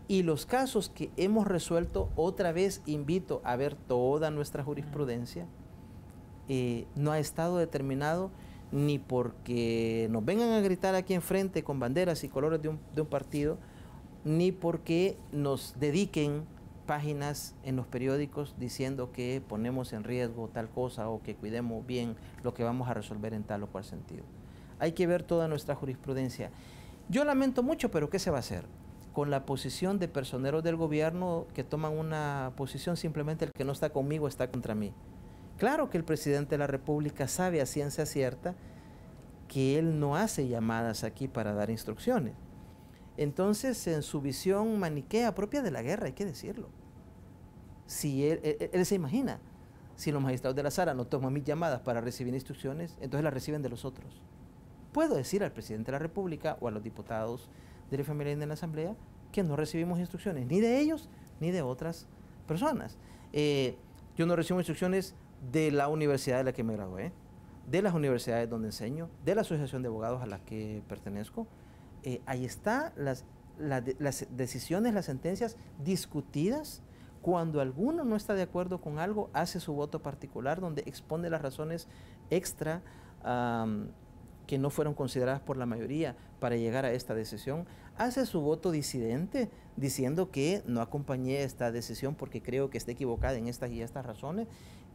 Y los casos que hemos resuelto, otra vez invito a ver toda nuestra jurisprudencia, no ha estado determinado ni porque nos vengan a gritar aquí enfrente con banderas y colores de un partido, ni porque nos dediquen páginas en los periódicos diciendo que ponemos en riesgo tal cosa o que cuidemos bien lo que vamos a resolver en tal o cual sentido. Hay que ver toda nuestra jurisprudencia. Yo lamento mucho, pero ¿qué se va a hacer? Con la posición de personeros del gobierno que toman una posición simplemente: el que no está conmigo está contra mí. Claro que el presidente de la República sabe a ciencia cierta que él no hace llamadas aquí para dar instrucciones. Entonces, en su visión maniquea propia de la guerra, hay que decirlo. Si él se imagina, si los magistrados de la sala no toman mis llamadas para recibir instrucciones, entonces las reciben de los otros. Puedo decir al presidente de la República o a los diputados del FMLN en la Asamblea que no recibimos instrucciones, ni de ellos, ni de otras personas. Yo no recibo instrucciones de la universidad de la que me gradué, de las universidades donde enseño, de la asociación de abogados a la que pertenezco. Ahí están las decisiones, las sentencias discutidas. Cuando alguno no está de acuerdo con algo, hace su voto particular donde expone las razones extra que no fueron consideradas por la mayoría para llegar a esta decisión. Hace su voto disidente diciendo que no acompañé esta decisión porque creo que está equivocada en estas y estas razones,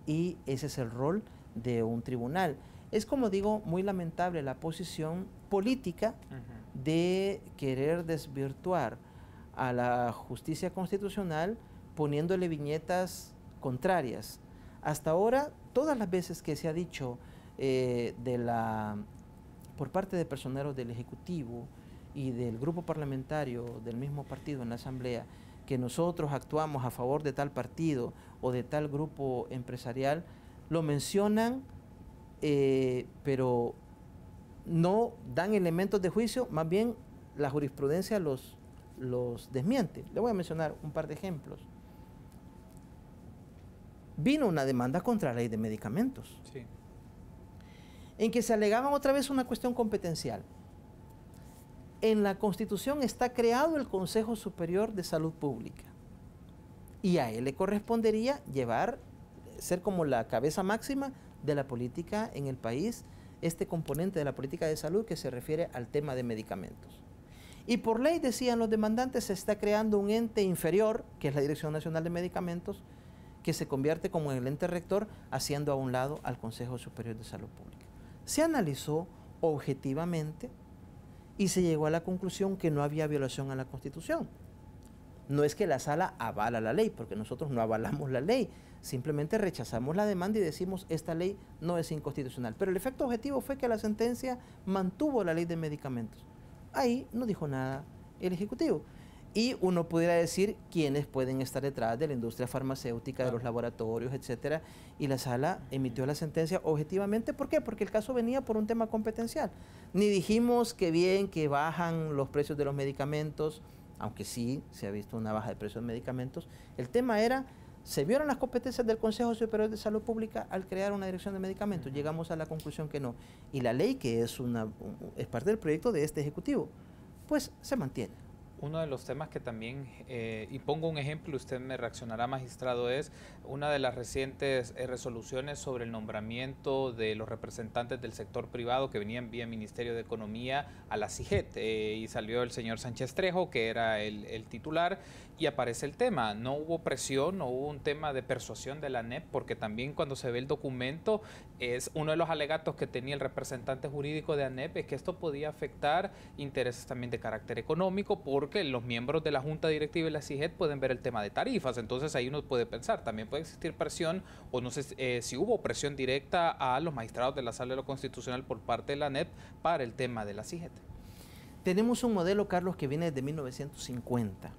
y ese es el rol de un tribunal. Es, como digo, muy lamentable la posición política de querer desvirtuar a la justicia constitucional poniéndole viñetas contrarias. Hasta ahora, todas las veces que se ha dicho por parte de personeros del Ejecutivo y del grupo parlamentario del mismo partido en la Asamblea, que nosotros actuamos a favor de tal partido o de tal grupo empresarial, lo mencionan, pero no dan elementos de juicio, más bien la jurisprudencia los desmiente. Le voy a mencionar un par de ejemplos. Vino una demanda contra la ley de medicamentos, sí, en que se alegaban otra vez una cuestión competencial. En la Constitución está creado el Consejo Superior de Salud Pública y a él le correspondería ser como la cabeza máxima de la política en el país, este componente de la política de salud que se refiere al tema de medicamentos. Y por ley, decían los demandantes, se está creando un ente inferior, que es la Dirección Nacional de Medicamentos, que se convierte como el ente rector, haciendo a un lado al Consejo Superior de Salud Pública. Se analizó objetivamente y se llegó a la conclusión que no había violación a la Constitución. No es que la sala avala la ley, porque nosotros no avalamos la ley, simplemente rechazamos la demanda y decimos esta ley no es inconstitucional. Pero el efecto objetivo fue que la sentencia mantuvo la ley de medicamentos. Ahí no dijo nada el Ejecutivo. Y uno pudiera decir quiénes pueden estar detrás de la industria farmacéutica, de los laboratorios, etcétera, y la sala emitió la sentencia objetivamente. ¿Por qué? Porque el caso venía por un tema competencial. Ni dijimos que bien que bajan los precios de los medicamentos, aunque sí se ha visto una baja de precios de medicamentos. El tema era, se vieron las competencias del Consejo Superior de Salud Pública al crear una dirección de medicamentos. Llegamos a la conclusión que no. Y la ley, que es parte del proyecto de este Ejecutivo, pues se mantiene. Uno de los temas que también, y pongo un ejemplo, usted me reaccionará, magistrado, es una de las recientes resoluciones sobre el nombramiento de los representantes del sector privado que venían vía Ministerio de Economía a la CIGET, y salió el señor Sánchez Trejo, que era el titular, y aparece el tema. No hubo presión, no hubo un tema de persuasión de la ANEP, porque también cuando se ve el documento, es uno de los alegatos que tenía el representante jurídico de ANEP, es que esto podía afectar intereses también de carácter económico, porque los miembros de la Junta Directiva y la CIGET pueden ver el tema de tarifas. Entonces ahí uno puede pensar, también puede existir presión, o no sé si hubo presión directa a los magistrados de la Sala de lo Constitucional por parte de la ANEP para el tema de la CIGET. Tenemos un modelo, Carlos, que viene desde 1950,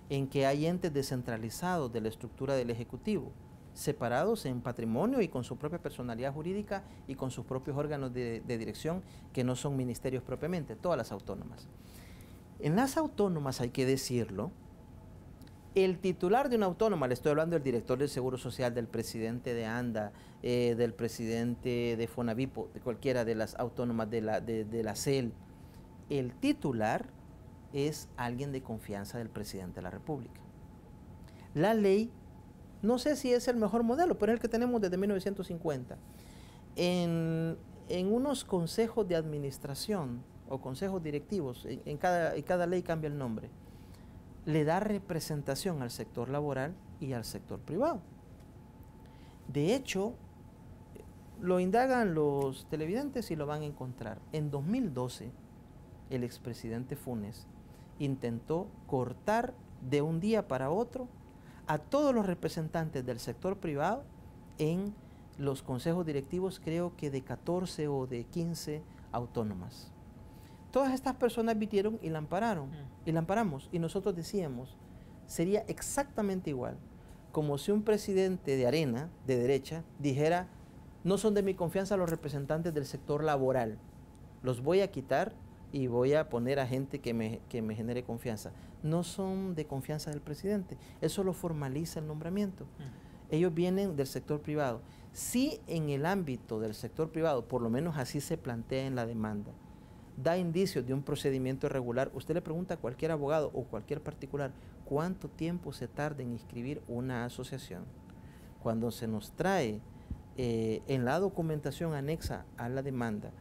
en que hay entes descentralizados de la estructura del Ejecutivo, separados en patrimonio y con su propia personalidad jurídica y con sus propios órganos de dirección, que no son ministerios propiamente, todas las autónomas. En las autónomas, hay que decirlo, el titular de una autónoma, le estoy hablando del director del Seguro Social, del presidente de ANDA, del presidente de Fonavipo, de cualquiera de las autónomas de la CEL, el titular es alguien de confianza del presidente de la República. La ley, no sé si es el mejor modelo, pero es el que tenemos desde 1950. En unos consejos de administración o consejos directivos, en cada ley cambia el nombre, le da representación al sector laboral y al sector privado. De hecho, lo indagan los televidentes y lo van a encontrar. En 2012, el expresidente Funes intentó cortar de un día para otro a todos los representantes del sector privado en los consejos directivos, creo que de 14 o de 15 autónomas. Todas estas personas vinieron y la ampararon, y la amparamos, y nosotros decíamos, sería exactamente igual, como si un presidente de Arena, de derecha, dijera, no son de mi confianza los representantes del sector laboral, los voy a quitar y voy a poner a gente que me genere confianza. No son de confianza del presidente, eso lo formaliza el nombramiento. Ellos vienen del sector privado. Si en el ámbito del sector privado, por lo menos así se plantea en la demanda, da indicios de un procedimiento irregular, usted le pregunta a cualquier abogado o cualquier particular, ¿cuánto tiempo se tarda en inscribir una asociación? Cuando se nos trae en la documentación anexa a la demanda,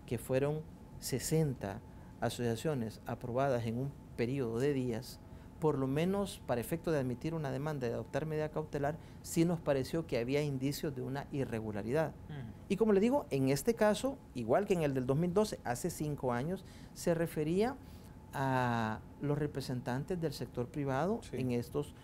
que fueron 60 asociaciones aprobadas en un periodo de días, por lo menos para efecto de admitir una demanda de adoptar medida cautelar, sí nos pareció que había indicios de una irregularidad. Y como le digo, en este caso, igual que en el del 2012, hace 5 años, se refería a los representantes del sector privado en estos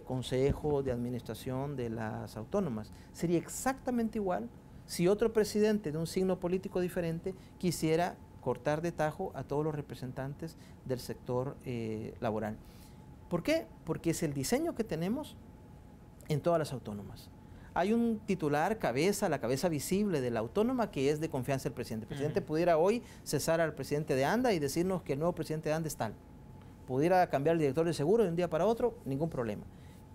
consejos de administración de las autónomas. Sería exactamente igual si otro presidente de un signo político diferente quisiera cortar de tajo a todos los representantes del sector laboral. ¿Por qué? Porque es el diseño que tenemos en todas las autónomas. Hay un titular, la cabeza visible de la autónoma, que es de confianza del presidente. El presidente pudiera hoy cesar al presidente de ANDA y decirnos que el nuevo presidente de ANDA es tal. Pudiera cambiar el director de seguro de un día para otro, ningún problema.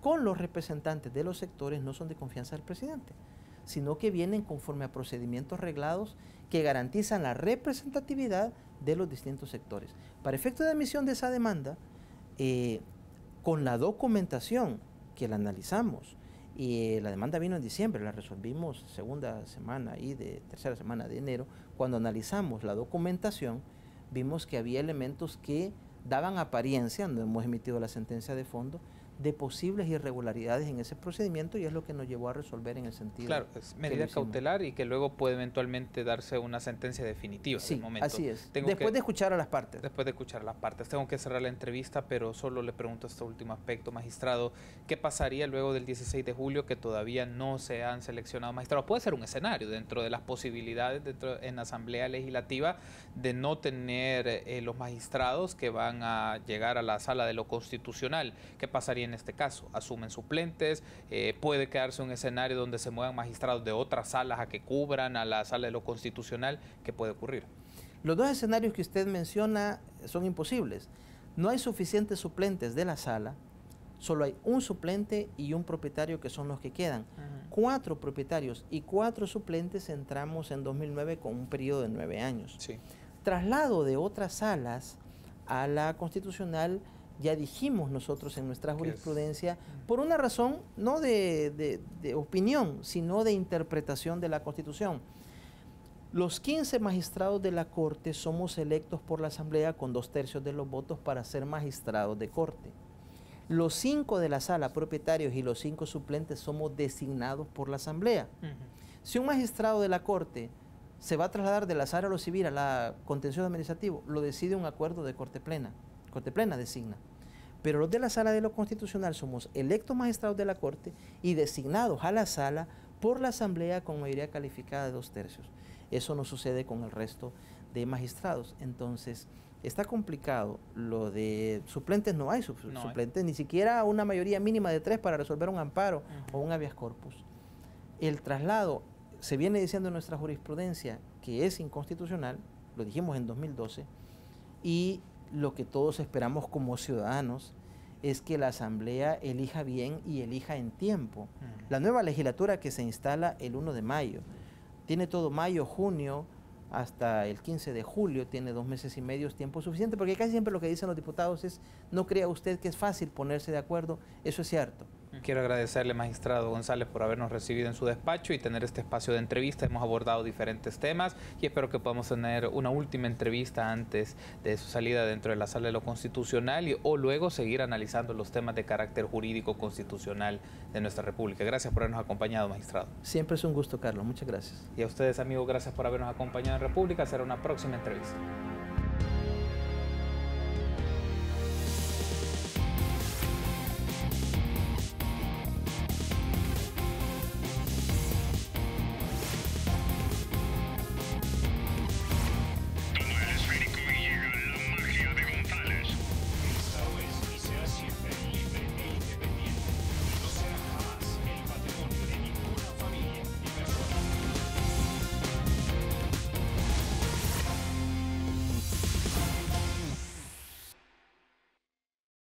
Con los representantes de los sectores no son de confianza del presidente, sino que vienen conforme a procedimientos reglados que garantizan la representatividad de los distintos sectores. Para efecto de admisión de esa demanda, con la documentación que la analizamos, y la demanda vino en diciembre, la resolvimos segunda semana y de tercera semana de enero, cuando analizamos la documentación, vimos que había elementos que daban apariencia, no hemos emitido la sentencia de fondo, de posibles irregularidades en ese procedimiento, y es lo que nos llevó a resolver en el sentido. Claro, es medida cautelar y que luego puede eventualmente darse una sentencia definitiva. Sí, en el momento. así es. Después de escuchar a las partes. Después de escuchar a las partes. Tengo que cerrar la entrevista, pero solo le pregunto este último aspecto, magistrado. ¿Qué pasaría luego del 16 de julio que todavía no se han seleccionado magistrados? Puede ser un escenario dentro de las posibilidades en la Asamblea Legislativa de no tener los magistrados que van a llegar a la Sala de lo Constitucional. ¿Qué pasaría en este caso? ¿Asumen suplentes? ¿Puede quedarse un escenario donde se muevan magistrados de otras salas a que cubran a la Sala de lo Constitucional? ¿Qué puede ocurrir? Los dos escenarios que usted menciona son imposibles. No hay suficientes suplentes de la sala, solo hay un suplente y un propietario que son los que quedan. 4 propietarios y 4 suplentes entramos en 2009 con un periodo de 9 años. Sí. Traslado de otras salas a la Constitucional, ya dijimos nosotros en nuestra jurisprudencia, por una razón no de opinión, sino de interpretación de la Constitución. Los 15 magistrados de la Corte somos electos por la Asamblea con 2/3 de los votos para ser magistrados de Corte. Los 5 de la sala, propietarios, y los 5 suplentes somos designados por la Asamblea. Si un magistrado de la Corte se va a trasladar de la sala a lo civil a la contencioso administrativo, lo decide un acuerdo de Corte Plena. Corte Plena designa. Pero los de la Sala de lo Constitucional somos electos magistrados de la Corte y designados a la sala por la Asamblea con mayoría calificada de 2/3. Eso no sucede con el resto de magistrados. Entonces, está complicado. Lo de suplentes no hay suplentes, ni siquiera una mayoría mínima de 3 para resolver un amparo o un habeas corpus. El traslado, se viene diciendo en nuestra jurisprudencia que es inconstitucional, lo dijimos en 2012, y lo que todos esperamos como ciudadanos es que la Asamblea elija bien y elija en tiempo. La nueva legislatura que se instala el 1 de mayo, tiene todo mayo, junio, hasta el 15 de julio, tiene 2 meses y medio, tiempo suficiente, porque casi siempre lo que dicen los diputados es, no crea usted que es fácil ponerse de acuerdo, eso es cierto. Quiero agradecerle, magistrado González, por habernos recibido en su despacho y tener este espacio de entrevista. Hemos abordado diferentes temas y espero que podamos tener una última entrevista antes de su salida dentro de la Sala de lo Constitucional o luego seguir analizando los temas de carácter jurídico constitucional de nuestra República. Gracias por habernos acompañado, magistrado. Siempre es un gusto, Carlos. Muchas gracias. Y a ustedes, amigos, gracias por habernos acompañado en República. Será una próxima entrevista.